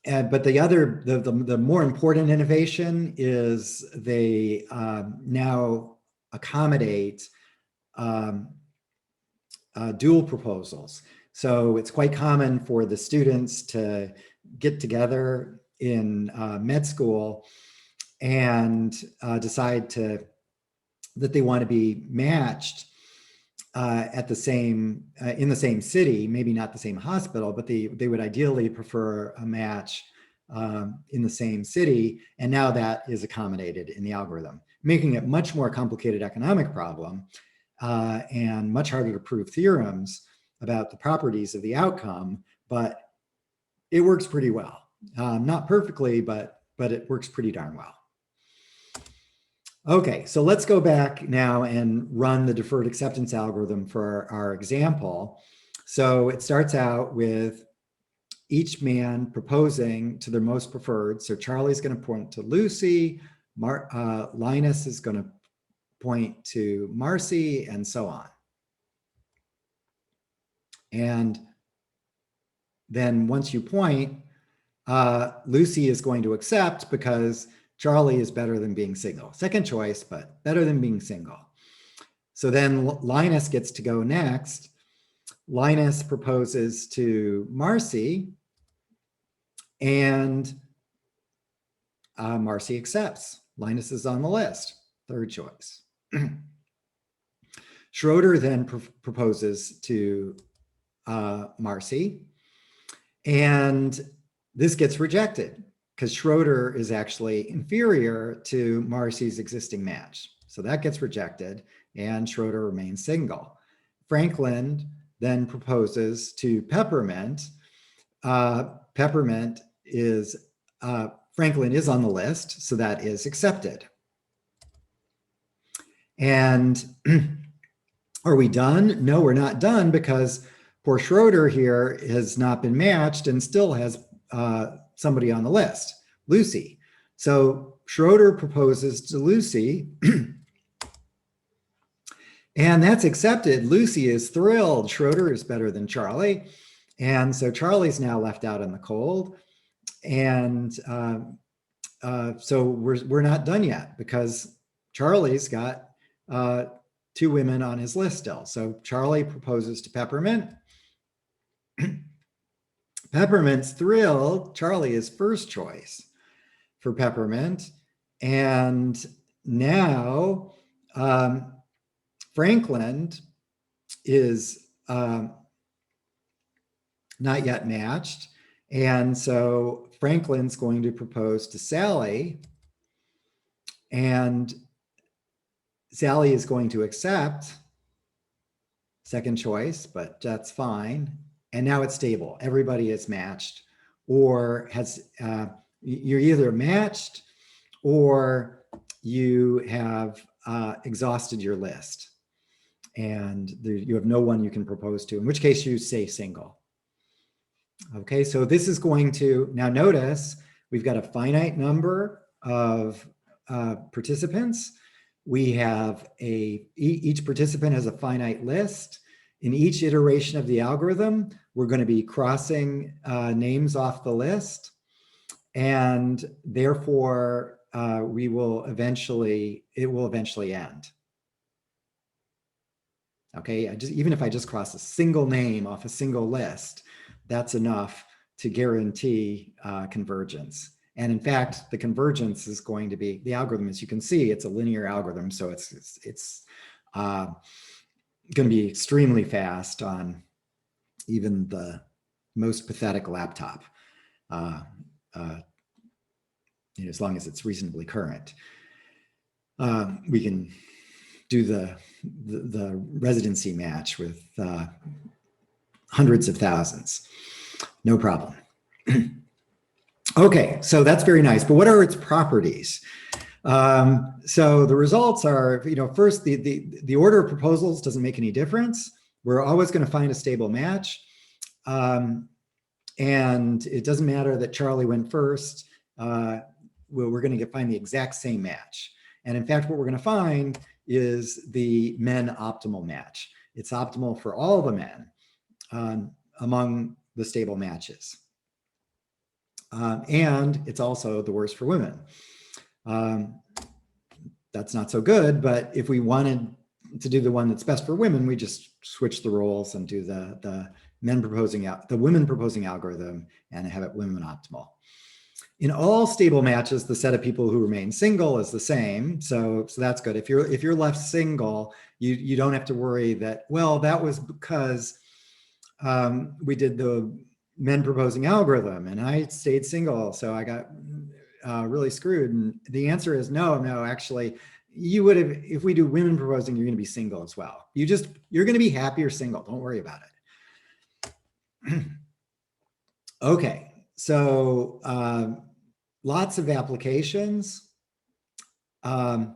the more important innovation is they now accommodate dual proposals. So it's quite common for the students to get together in med school and decide that they want to be matched at the same in the same city, maybe not the same hospital, but they would ideally prefer a match in the same city. And now that is accommodated in the algorithm, making it much more complicated economic problem and much harder to prove theorems about the properties of the outcome, but it works pretty well. Not perfectly, but it works pretty darn well. Okay, so let's go back now and run the deferred acceptance algorithm for our example. So it starts out with each man proposing to their most preferred. So Charlie's going to point to Lucy, Linus is going to point to Marcy, and so on. And then once you point, Lucy is going to accept because Charlie is better than being single. Second choice, but better than being single. So then Linus gets to go next. Linus proposes to Marcy, and Marcy accepts. Linus is on the list, third choice. Schroeder then proposes to Marcy, and this gets rejected because Schroeder is actually inferior to Marcy's existing match. So that gets rejected and Schroeder remains single. Franklin then proposes to Peppermint. Franklin is on the list, so that is accepted. And are we done? No, we're not done because poor Schroeder here has not been matched and still has somebody on the list, Lucy. So Schroeder proposes to Lucy and that's accepted. Lucy is thrilled. Schroeder is better than Charlie. And so Charlie's now left out in the cold. And so we're not done yet because Charlie's got two women on his list still. So Charlie proposes to Peppermint. Peppermint's thrilled. Charlie is first choice for Peppermint. And now Franklin is not yet matched. And so Franklin's going to propose to Sally. And Sally is going to accept, second choice, but that's fine. And now it's stable. Everybody is matched or has, you're either matched or you have exhausted your list and you have no one you can propose to, in which case you stay single. Okay, so this is going to, now notice we've got a finite number of participants. We have each participant has a finite list. In each iteration of the algorithm, we're going to be crossing names off the list. And therefore, it will eventually end. Okay, even if I just cross a single name off a single list, that's enough to guarantee convergence. And in fact, the convergence is going to be, the algorithm, as you can see, it's a linear algorithm, so it's going to be extremely fast on even the most pathetic laptop, as long as it's reasonably current. We can do the residency match with hundreds of thousands, no problem. Okay, so that's very nice, but what are its properties? So the results are, first, the order of proposals doesn't make any difference. We're always going to find a stable match. And it doesn't matter that Charlie went first. We're going to find the exact same match. And in fact, what we're going to find is the men optimal match. It's optimal for all the men among the stable matches. And it's also the worst for women. That's not so good, but if we wanted to do the one that's best for women, we just switch the roles and do the women proposing algorithm and have it women optimal. In all stable matches, the set of people who remain single is the same, so that's good. If you're left single, you don't have to worry that, well, that was because we did the men proposing algorithm and I stayed single, so I got really screwed. And the answer is no, actually, you would have, if we do women proposing, you're going to be single as well. You're going to be happier single. Don't worry about it. Okay, so lots of applications. I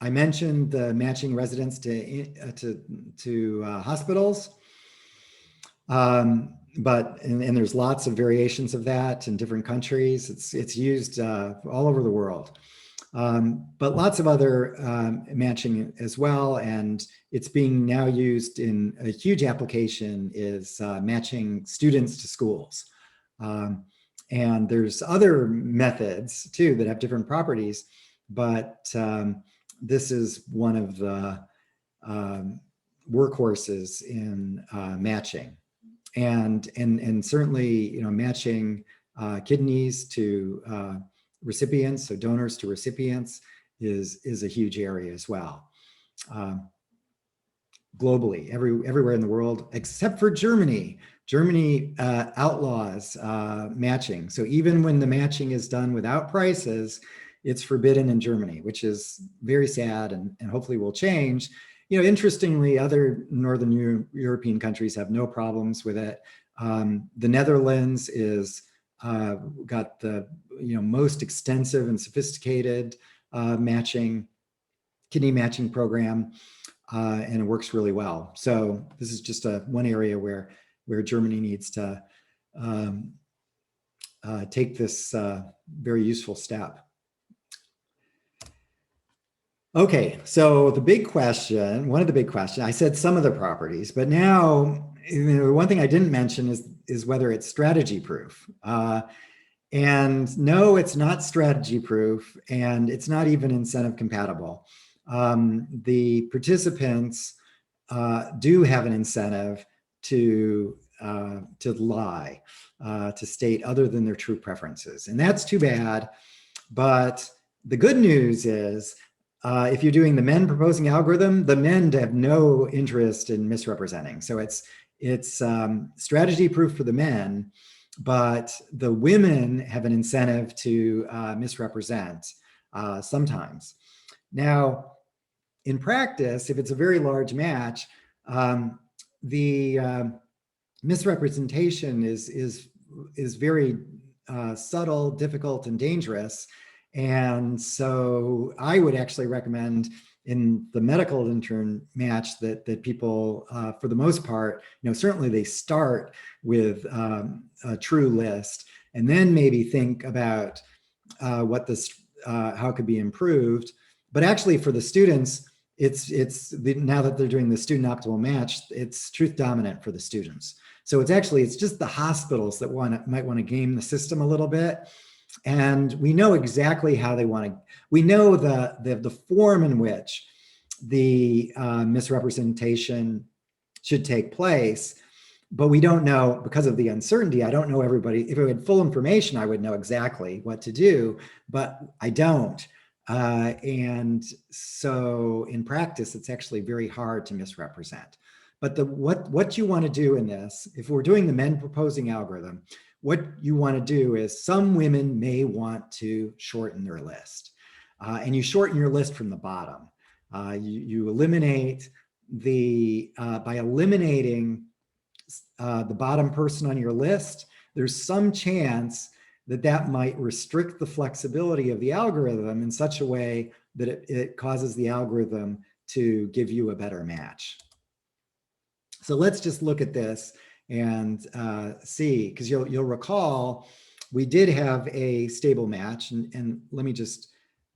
mentioned the matching residents to hospitals. But there's lots of variations of that in different countries. It's used all over the world, but lots of other matching as well. And it's being now used in a huge application is matching students to schools. And there's other methods too that have different properties, but this is one of the workhorses in matching. And certainly, matching kidneys to recipients, so donors to recipients, is a huge area as well. Globally, everywhere in the world, except for Germany. Germany outlaws matching. So even when the matching is done without prices, it's forbidden in Germany, which is very sad and hopefully will change. Interestingly, other Northern European countries have no problems with it. The Netherlands is got the most extensive and sophisticated kidney matching program, and it works really well. So this is just one area where Germany needs to take this very useful step. Okay, so one of the big questions, I said some of the properties, but now, one thing I didn't mention is whether it's strategy proof. And no, it's not strategy proof, and it's not even incentive compatible. The participants do have an incentive to lie, to state other than their true preferences. And that's too bad, but the good news is, if you're doing the men proposing algorithm, the men have no interest in misrepresenting. So it's strategy proof for the men, but the women have an incentive to misrepresent sometimes. Now, in practice, if it's a very large match, the misrepresentation is very subtle, difficult, and dangerous. And so I would actually recommend in the medical intern match that people, for the most part, certainly they start with a true list and then maybe think about how it could be improved. But actually for the students, now that they're doing the student optimal match, it's truth dominant for the students. So it's just the hospitals that might want to game the system a little bit. And we know exactly how they want to, we know the form in which the misrepresentation should take place. But we don't know, because of the uncertainty, I don't know everybody. If I had full information, I would know exactly what to do, but I don't. And so in practice, it's actually very hard to misrepresent. But what you want to do in this, if we're doing the men proposing algorithm, what you want to do is some women may want to shorten their list. And you shorten your list from the bottom. You eliminate by eliminating the bottom person on your list, there's some chance that that might restrict the flexibility of the algorithm in such a way that it causes the algorithm to give you a better match. So let's just look at this and see, because you'll recall we did have a stable match, and let me just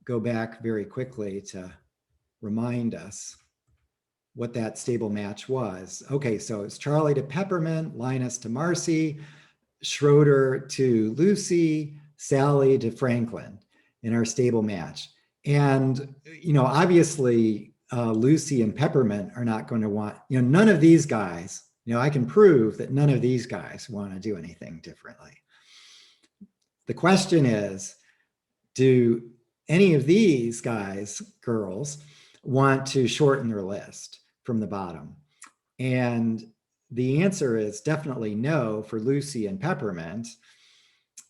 go back very quickly to remind us what that stable match was. Okay, so it's Charlie to Peppermint, Linus to Marcy, Schroeder to Lucy, Sally to Franklin in our stable match. And, obviously Lucy and Peppermint are not going to want, none of these guys, I can prove that none of these guys want to do anything differently. The question is, do any of these guys, girls, want to shorten their list from the bottom? And the answer is definitely no for Lucy and Peppermint.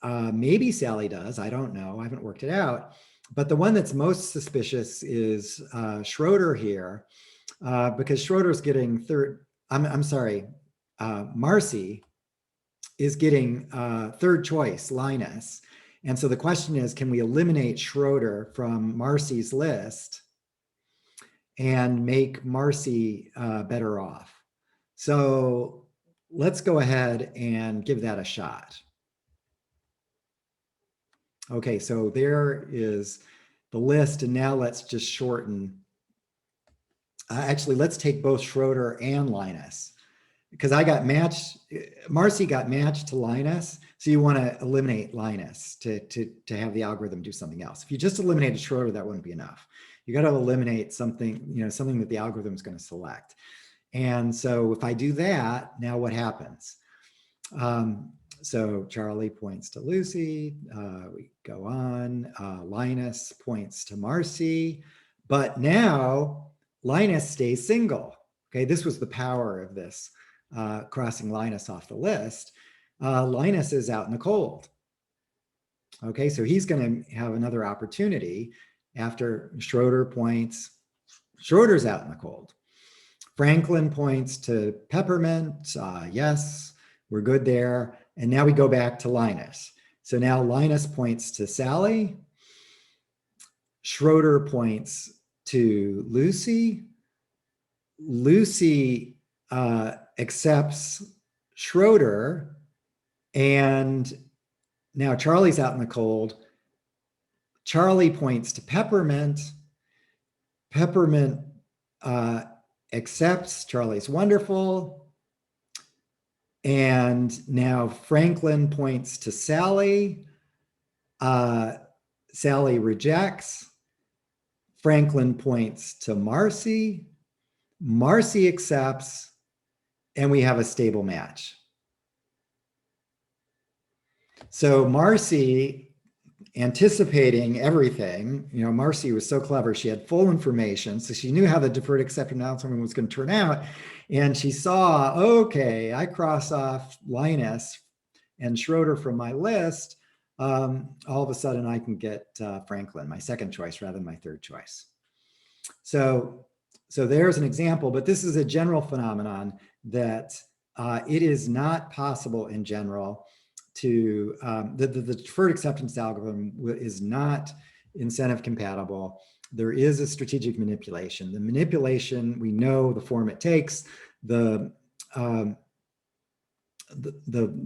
Maybe Sally does, I don't know, I haven't worked it out. But the one that's most suspicious is Schroeder here, because Schroeder's getting Marcy is getting third choice, Linus. And so the question is, can we eliminate Schroeder from Marcy's list and make Marcy better off? So let's go ahead and give that a shot. Okay, so there is the list, and now let's just shorten. Actually, let's take both Schroeder and Linus, because Marcy got matched to Linus, so you want to eliminate Linus to have the algorithm do something else. If you just eliminated Schroeder, that wouldn't be enough. You got to eliminate something, something that the algorithm is going to select. And so if I do that, now what happens? So Charlie points to Lucy, we go on, Linus points to Marcy, but now Linus stays single. Okay, this was the power of this, crossing Linus off the list. Linus is out in the cold. Okay, so he's going to have another opportunity after Schroeder points. Schroeder's out in the cold. Franklin points to Peppermint. Yes, we're good there. And now we go back to Linus. So now Linus points to Sally. Schroeder points to Lucy. Lucy accepts Schroeder. And now Charlie's out in the cold. Charlie points to Peppermint. Peppermint accepts. Charlie's wonderful. And now Franklin points to Sally. Sally rejects. Franklin points to Marcy. Marcy accepts. And we have a stable match. So Marcy, anticipating everything, Marcy was so clever. She had full information. So she knew how the deferred acceptance algorithm was going to turn out. And she saw, okay, I cross off Linus and Schroeder from my list. All of a sudden I can get Franklin, my second choice, rather than my third choice. So there's an example, but this is a general phenomenon that it is not possible in general to, the deferred acceptance algorithm is not incentive compatible. There is a strategic manipulation. The manipulation, we know the form it takes. The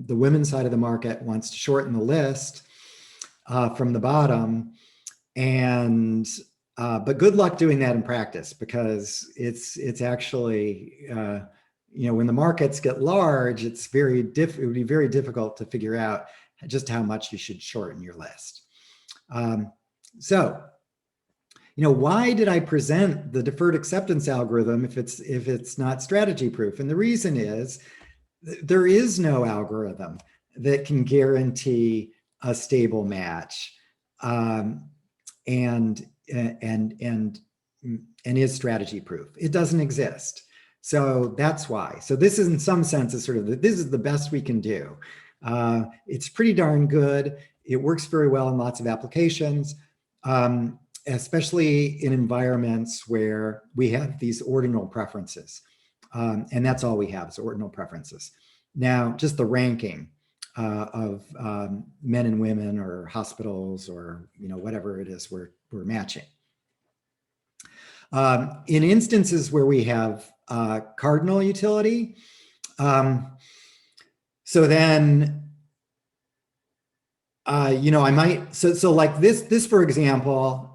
women's side of the market wants to shorten the list from the bottom, and but good luck doing that in practice, because it's actually when the markets get large, it would be very difficult to figure out just how much you should shorten your list. So why did I present the deferred acceptance algorithm if it's not strategy proof? And the reason is there is no algorithm that can guarantee a stable match, and is strategy proof. It doesn't exist. So that's why. So this is, in some sense, is sort of this is the best we can do. It's pretty darn good. It works very well in lots of applications, especially in environments where we have these ordinal preferences. And that's all we have is ordinal preferences. Now, just the ranking of men and women or hospitals or whatever it is we're matching. In instances where we have cardinal utility, so then I might so like this for example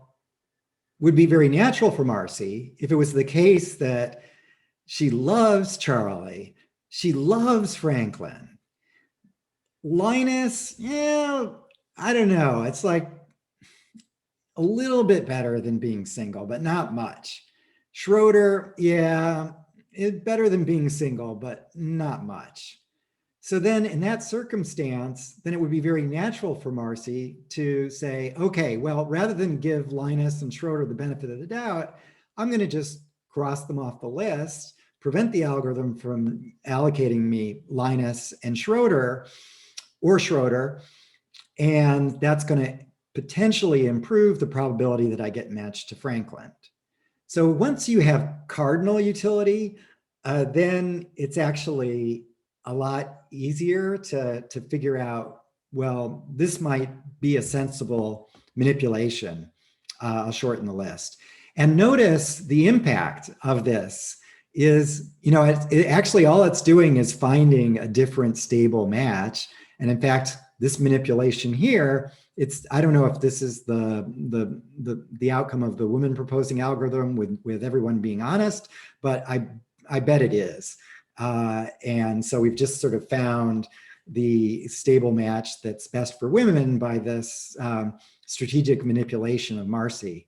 would be very natural for Marcy if it was the case that she loves Charlie, she loves Franklin. Linus, yeah, I don't know. It's like a little bit better than being single, but not much. Schroeder, yeah, it's better than being single, but not much. So then in that circumstance, then it would be very natural for Marcy to say, okay, well, rather than give Linus and Schroeder the benefit of the doubt, I'm going to just cross them off the list, prevent the algorithm from allocating me Linus and Schroeder, and that's going to potentially improve the probability that I get matched to Franklin. So once you have cardinal utility, then it's actually a lot easier to figure out, well, this might be a sensible manipulation. I'll shorten the list. And notice the impact of this is, it actually all it's doing is finding a different stable match. And in fact, this manipulation here, I don't know if this is the outcome of the woman proposing algorithm with everyone being honest, but I bet it is. And so we've just sort of found the stable match that's best for women by this strategic manipulation of Marcy.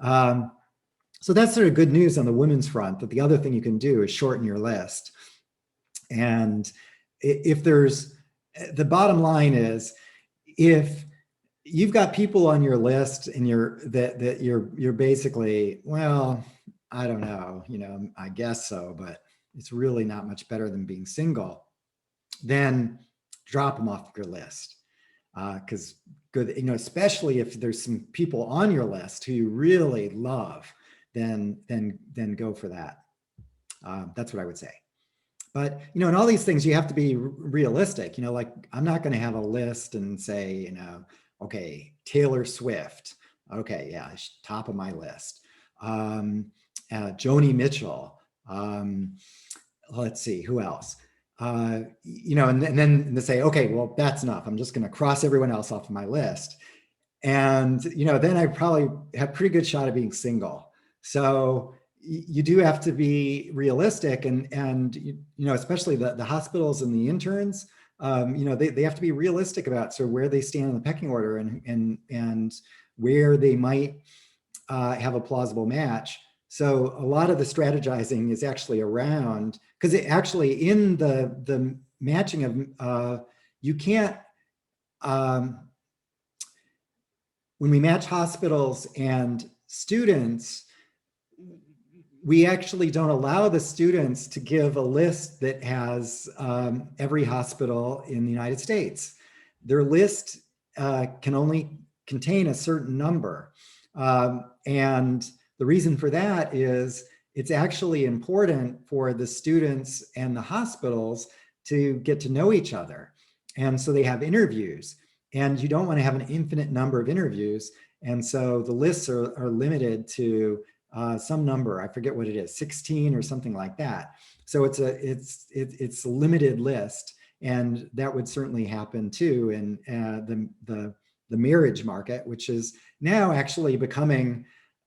So that's sort of good news on the women's front, but the other thing you can do is shorten your list. And if the bottom line is, if you've got people on your list and you're basically, well, I don't know, I guess so, but it's really not much better than being single, then drop them off your list. Because good, especially if there's some people on your list who you really love, then go for that. That's what I would say. But, in all these things, you have to be realistic. Like I'm not going to have a list and say, okay, Taylor Swift. Okay, yeah, top of my list. Joni Mitchell. Let's see, who else? And then they say, okay, well, that's enough. I'm just going to cross everyone else off of my list. And, then I probably have pretty good shot of being single. So you do have to be realistic and especially the hospitals and the interns, they have to be realistic about sort of where they stand in the pecking order and where they might have a plausible match. So a lot of the strategizing is actually around, because it actually in the matching of, you can't, when we match hospitals and students, we actually don't allow the students to give a list that has every hospital in the United States. Their list can only contain a certain number. And the reason for that is it's actually important for the students and the hospitals to get to know each other. And so they have interviews, and you don't want to have an infinite number of interviews. And so the lists are limited to some number, I forget what it is, 16 or something like that. So it's a limited list, and that would certainly happen too in the marriage market, which is now actually becoming,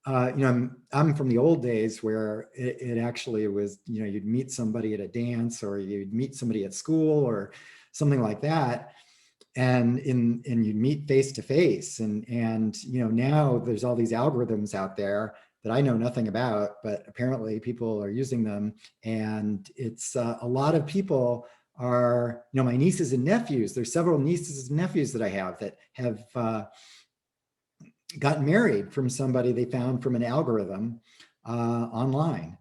I'm from the old days where it actually was, you'd meet somebody at a dance or you'd meet somebody at school or something like that. and you meet face to face, and now there's all these algorithms out there that I know nothing about, but apparently people are using them, and it's a lot of people are, my nieces and nephews. There's several nieces and nephews that I have that have gotten married from somebody they found from an algorithm online.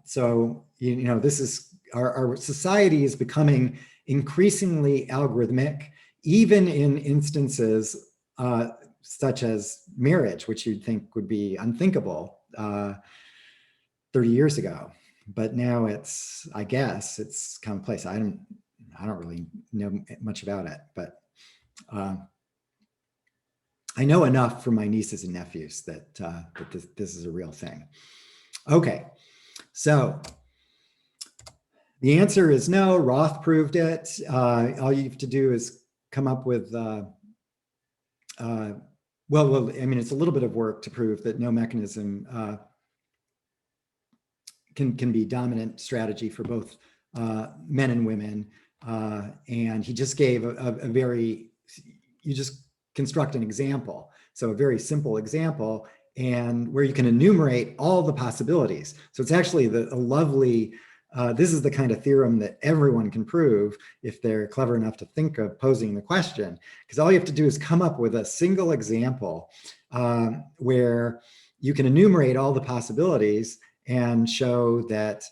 So this is our society is becoming increasingly algorithmic, even in instances such as marriage, which you'd think would be unthinkable 30 years ago. But now I guess it's commonplace. I don't really know much about it, but I know enough from my nieces and nephews that, this is a real thing. Okay, so the answer is no. Roth proved it. All you have to do is come up with, well, I mean, it's a little bit of work to prove that no mechanism can be dominant strategy for both men and women. And he just gave you just construct an example. So a very simple example, and where you can enumerate all the possibilities. So it's actually a lovely, this is the kind of theorem that everyone can prove if they're clever enough to think of posing the question, because all you have to do is come up with a single example where you can enumerate all the possibilities and show that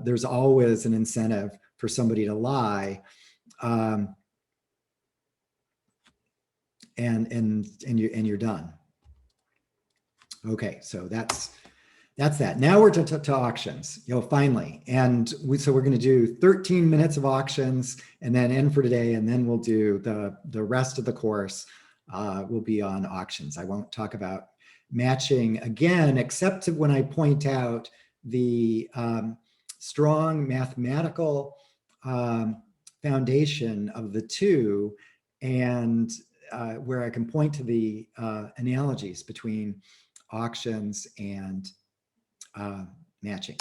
there's always an incentive for somebody to lie, and you're done. Okay, so that's that. Now we're to auctions, finally. And so we're going to do 13 minutes of auctions and then end for today. And then we'll do the rest of the course will be on auctions. I won't talk about matching again, except when I point out the strong mathematical foundation of the two, and where I can point to the analogies between auctions and matching.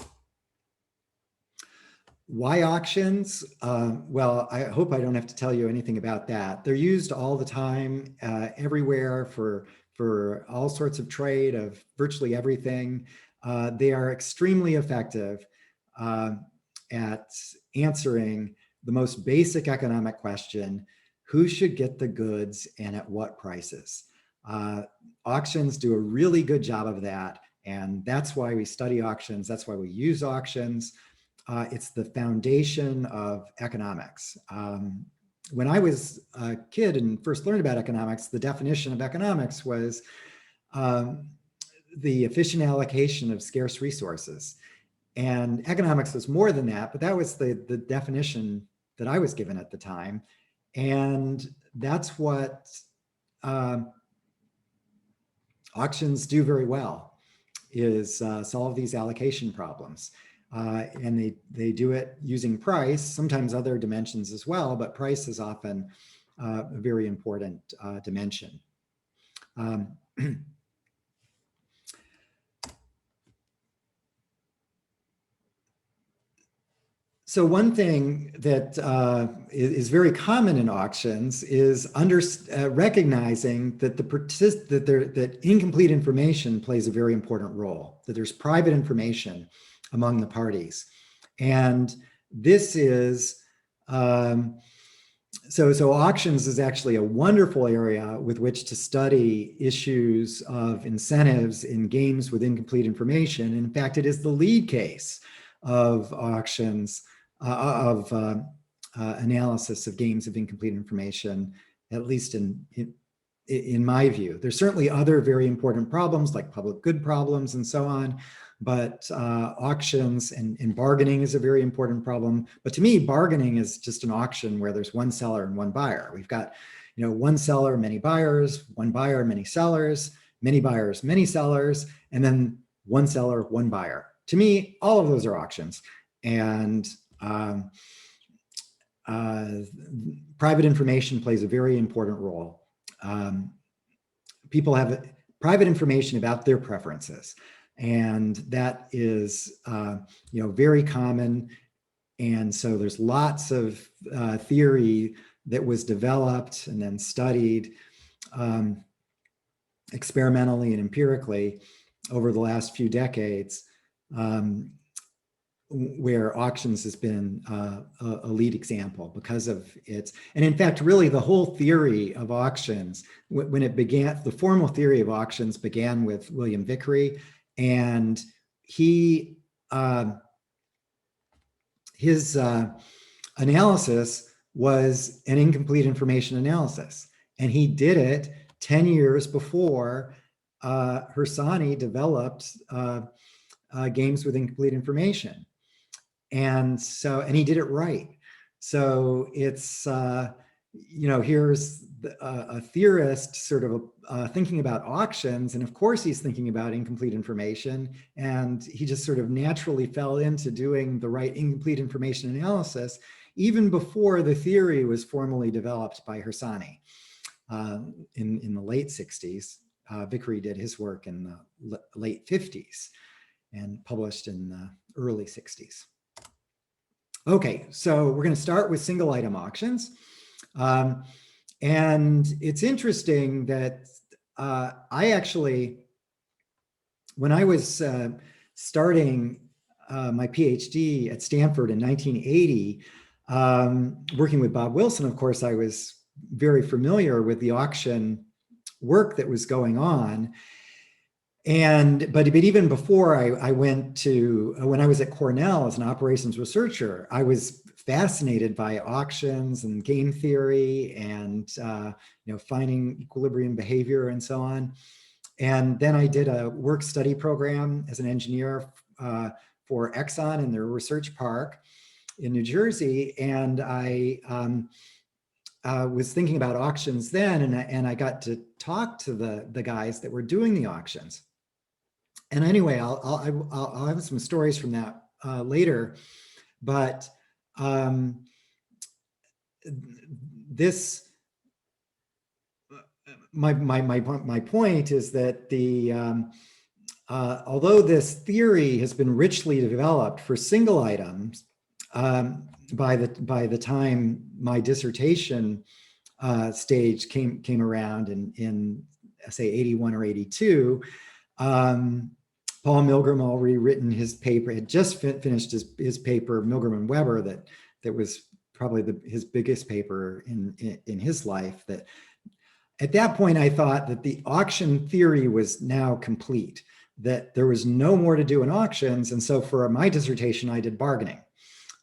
Why auctions? Well, I hope I don't have to tell you anything about that. They're used all the time, everywhere, for all sorts of trade of virtually everything. They are extremely effective at answering the most basic economic question: who should get the goods and at what prices? Auctions do a really good job of that. And that's why we study auctions. That's why we use auctions. It's the foundation of economics. When I was a kid and first learned about economics, the definition of economics was the efficient allocation of scarce resources. And economics was more than that, but that was the definition that I was given at the time. And that's what auctions do very well, is solve these allocation problems. And they do it using price, sometimes other dimensions as well, but price is often a very important dimension. So one thing that is very common in auctions is recognizing that that incomplete information plays a very important role, that there's private information among the parties. And this is, so auctions is actually a wonderful area with which to study issues of incentives in games with incomplete information. In fact, it is the lead case of auctions, analysis of games of incomplete information, at least in my view. There's certainly other very important problems like public good problems and so on, but auctions and bargaining is a very important problem. But to me, bargaining is just an auction where there's one seller and one buyer. We've got, one seller, many buyers, one buyer, many sellers, many buyers, many sellers, and then one seller, one buyer. To me, all of those are auctions. And private information plays a very important role. People have private information about their preferences, and that is very common. And so there's lots of theory that was developed and then studied experimentally and empirically over the last few decades, where auctions has been a lead example because of its, and in fact, really the whole theory of auctions, when it began, the formal theory of auctions began with William Vickery, and he, his analysis was an incomplete information analysis. And he did it 10 years before Hersani developed games with incomplete information. And so, and he did it right. So it's, you know, here's a theorist sort of thinking about auctions. And of course he's thinking about incomplete information. And he just sort of naturally fell into doing the right incomplete information analysis, even before the theory was formally developed by Hersani in the late 60s. Vickery did his work in the late 50s and published in the early 60s. Okay, so we're going to start with single item auctions. And it's interesting that I actually, when I was starting my PhD at Stanford in 1980, working with Bob Wilson, of course, I was very familiar with the auction work that was going on. But even before I went to, when I was at Cornell as an operations researcher, I was fascinated by auctions and game theory and you know, finding equilibrium behavior and so on. And then I did a work study program as an engineer for Exxon in their research park in New Jersey. And I was thinking about auctions then, and I got to talk to the guys that were doing the auctions. And anyway, I'll have some stories from that later, but this, my point is that the although this theory has been richly developed for single items, by the time my dissertation stage came around in say 81 or 82, Paul Milgram already written his paper, had just finished his paper, Milgram and Weber, that was probably his biggest paper in his life. That at that point I thought that the auction theory was now complete, that there was no more to do in auctions. And so for my dissertation, I did bargaining,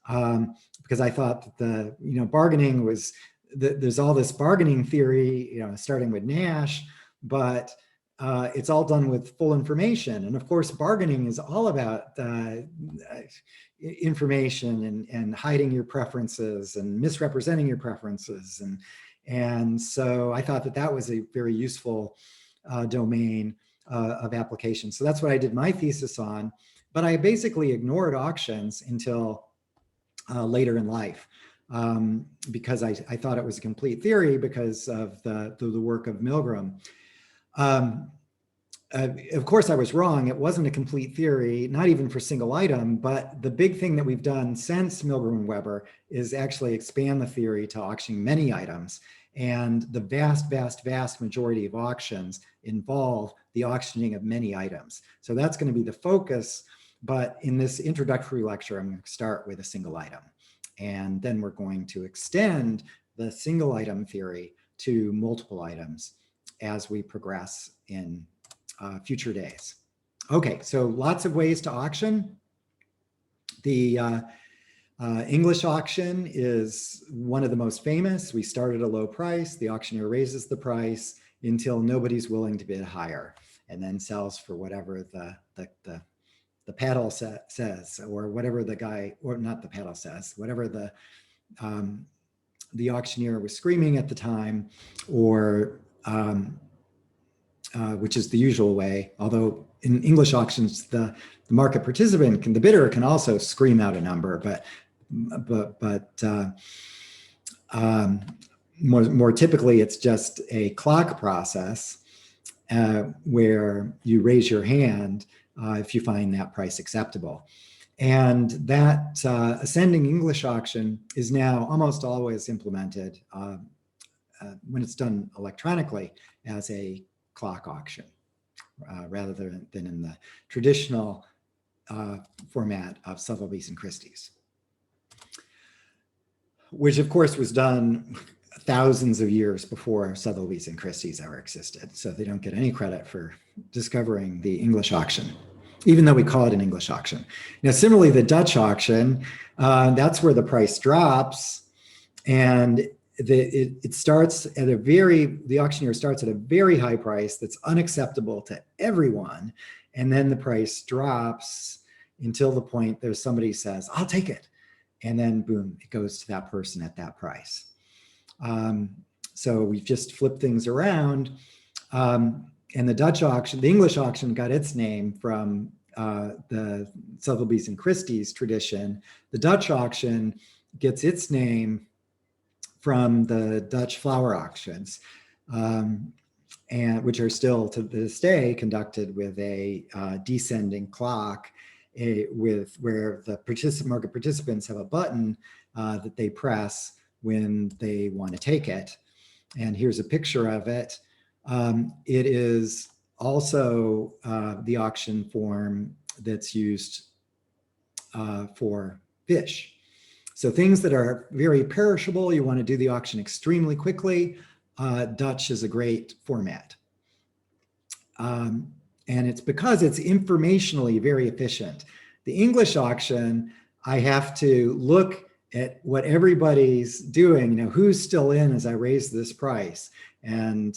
because I thought that bargaining was, there's all this bargaining theory, starting with Nash, but it's all done with full information. And of course, bargaining is all about information and hiding your preferences and misrepresenting your preferences. And so I thought that was a very useful domain of application. So that's what I did my thesis on. But I basically ignored auctions until later in life, because I thought it was a complete theory because of the work of Milgram. Of course, I was wrong. It wasn't a complete theory, not even for single item, but the big thing that we've done since Milgram and Weber is actually expand the theory to auctioning many items. And the vast majority of auctions involve the auctioning of many items. So that's going to be the focus. But in this introductory lecture, I'm going to start with a single item. And then we're going to extend the single item theory to multiple items as we progress in future days. Okay, so lots of ways to auction. The English auction is one of the most famous. We start at a low price. The auctioneer raises the price until nobody's willing to bid higher, and then sells for whatever the paddle says, or whatever the guy, or not the paddle says, whatever the auctioneer was screaming at the time, or which is the usual way. Although in English auctions, the market participant the bidder can also scream out a number, but more typically it's just a clock process where you raise your hand if you find that price acceptable. And that ascending English auction is now almost always implemented when it's done electronically as a clock auction, rather than in the traditional format of Sotheby's and Christie's, which of course was done thousands of years before Sotheby's and Christie's ever existed. So they don't get any credit for discovering the English auction, even though we call it an English auction. Now, similarly, the Dutch auction, that's where the price drops, and it starts at the auctioneer starts at a very high price that's unacceptable to everyone, and then the price drops until the point there's somebody says, "I'll take it," and then boom, it goes to that person at that price. So we've just flipped things around. And the Dutch auction, the English auction, got its name from the Sotheby's and Christie's tradition. The Dutch auction gets its name from the Dutch flower auctions, and which are still to this day conducted with a descending clock, where the market participants have a button that they press when they want to take it. And here's a picture of it. It is also the auction form that's used for fish. So things that are very perishable, you want to do the auction extremely quickly. Dutch is a great format. And it's because it's informationally very efficient. The English auction, I have to look at what everybody's doing, who's still in as I raise this price. And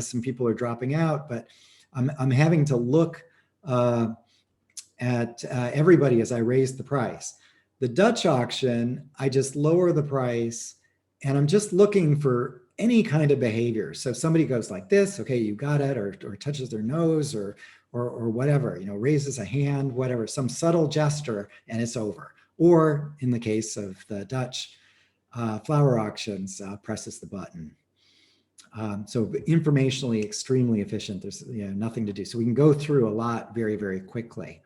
some people are dropping out, but I'm having to look at everybody as I raise the price. The Dutch auction, I just lower the price, and I'm just looking for any kind of behavior. So if somebody goes like this, okay, you got it, or touches their nose, or whatever, raises a hand, whatever, some subtle gesture, and it's over. Or in the case of the Dutch flower auctions, presses the button. So informationally extremely efficient. There's nothing to do. So we can go through a lot very, very quickly.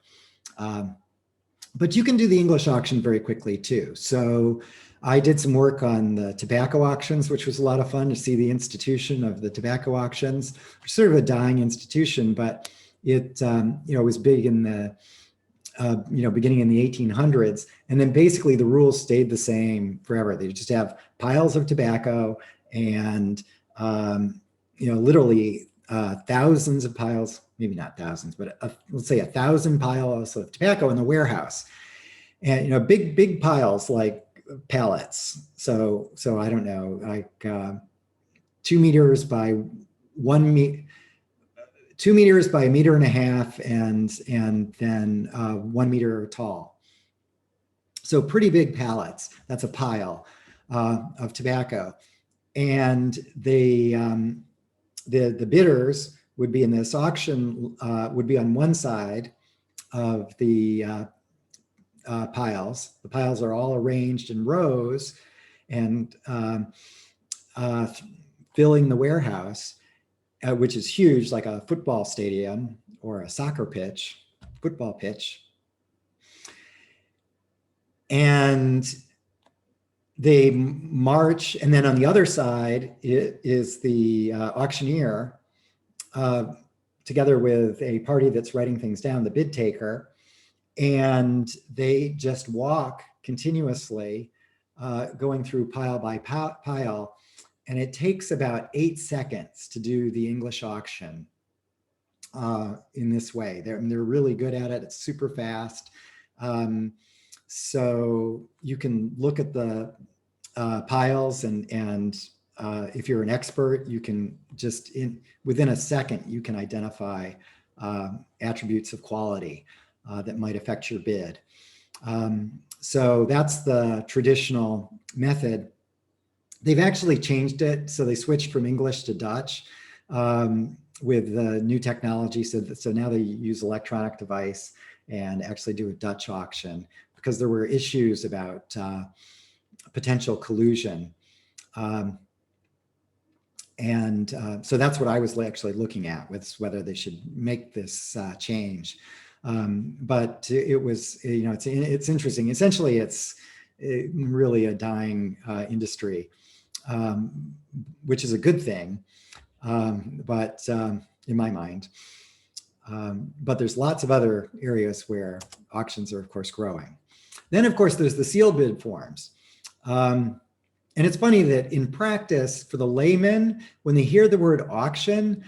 But you can do the English auction very quickly too. So I did some work on the tobacco auctions, which was a lot of fun to see the institution of the tobacco auctions. It's sort of a dying institution, but it was big in the beginning in the 1800s, and then basically the rules stayed the same forever. They just have piles of tobacco, and literally thousands of piles, maybe not thousands, but let's say 1,000 piles of tobacco in the warehouse, and big piles like pallets. So I don't know, like 2 meters by 1 meter. 2 meters by 1.5 meters, and then 1 meter tall. So pretty big pallets. That's a pile of tobacco, and the bidders would be in this auction would be on one side of the piles. The piles are all arranged in rows and filling the warehouse, which is huge, like a football stadium or a soccer pitch, football pitch. And they march, and then on the other side is the auctioneer, together with a party that's writing things down, the bid taker, and they just walk continuously, going through pile by pile. And it takes about 8 seconds to do the English auction in this way. They're really good at it. It's super fast. So you can look at the piles, and if you're an expert, you can just within a second, you can identify attributes of quality that might affect your bid. So that's the traditional method. They've actually changed it. So they switched from English to Dutch with the new technology. So now they use electronic device and actually do a Dutch auction, because there were issues about potential collusion. So that's what I was actually looking at, was whether they should make this change. But it was, it's interesting. Essentially, it's really a dying industry, which is a good thing, but in my mind. But there's lots of other areas where auctions are, of course, growing. Then, of course, there's the sealed bid forms. And it's funny that in practice, for the layman, when they hear the word auction,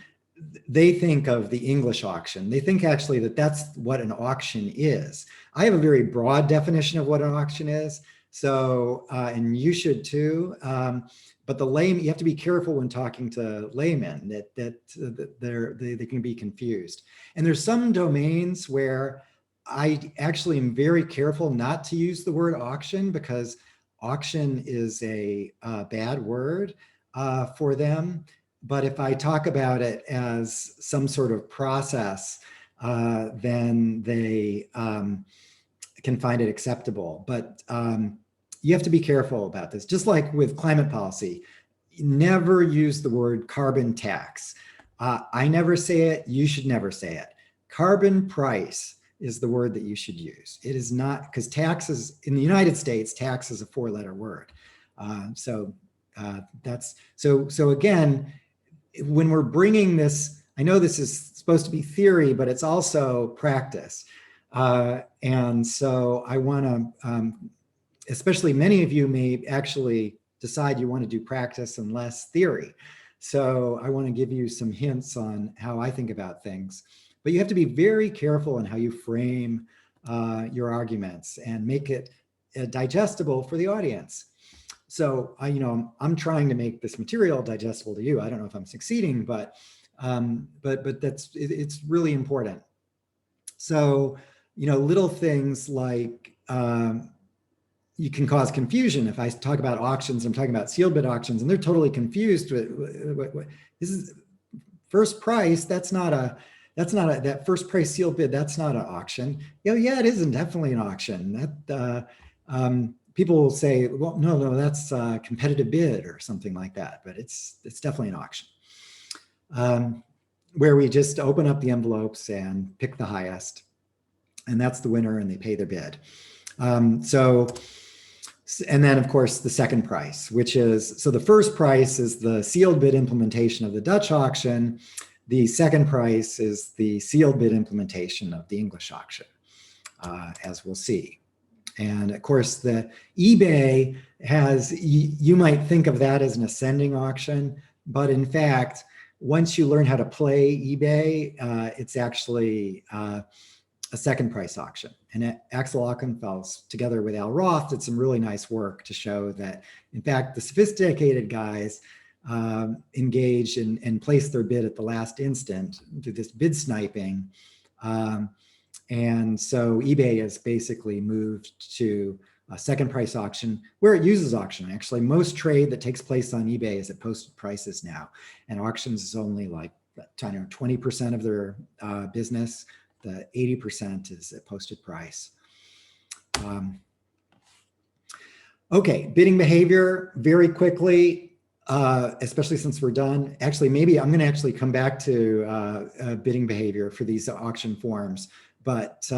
they think of the English auction. They think actually that that's what an auction is. I have a very broad definition of what an auction is. So, and you should too. But the layman, you have to be careful when talking to laymen that they can be confused. And there's some domains where I actually am very careful not to use the word auction, because auction is a bad word for them. But if I talk about it as some sort of process, then they can find it acceptable. But you have to be careful about this. Just like with climate policy, never use the word carbon tax. I never say it, you should never say it. Carbon price is the word that you should use. It is not, because taxes in the United States, tax is a 4-letter word. So again, when we're bringing this, I know this is supposed to be theory, but it's also practice. And so I want to, especially many of you may actually decide you want to do practice and less theory. So I want to give you some hints on how I think about things. But you have to be very careful in how you frame your arguments and make it digestible for the audience. So I'm trying to make this material digestible to you. I don't know if I'm succeeding, but it's really important. So little things like you can cause confusion. If I talk about auctions, I'm talking about sealed bid auctions, and they're totally confused. This is first price. That first price sealed bid, that's not an auction. Yeah, it isn't definitely an auction. That people will say, well, no, that's a competitive bid or something like that. But it's definitely an auction, where we just open up the envelopes and pick the highest, and that's the winner, and they pay their bid. And then, of course, the second price, which is, so the first price is the sealed bid implementation of the Dutch auction. The second price is the sealed bid implementation of the English auction, as we'll see. And of course, the eBay has, you might think of that as an ascending auction, but in fact, once you learn how to play eBay, it's actually a second price auction. And Axel Ockenfels, together with Al Roth, did some really nice work to show that, in fact, the sophisticated guys engage and place their bid at the last instant, do this bid sniping. And so eBay has basically moved to a second price auction where it uses auction. Actually, most trade that takes place on eBay is at posted prices now. And auctions is only like 20% of their business. The 80% is at posted price. Okay, bidding behavior, very quickly, especially since we're done. Actually, maybe I'm going to actually come back to bidding behavior for these auction forms, but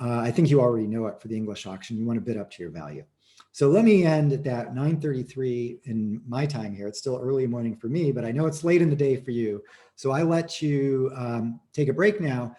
I think you already know it for the English auction. You want to bid up to your value. So let me end at that 9:33 in my time here. It's still early morning for me, but I know it's late in the day for you. So I let you take a break now.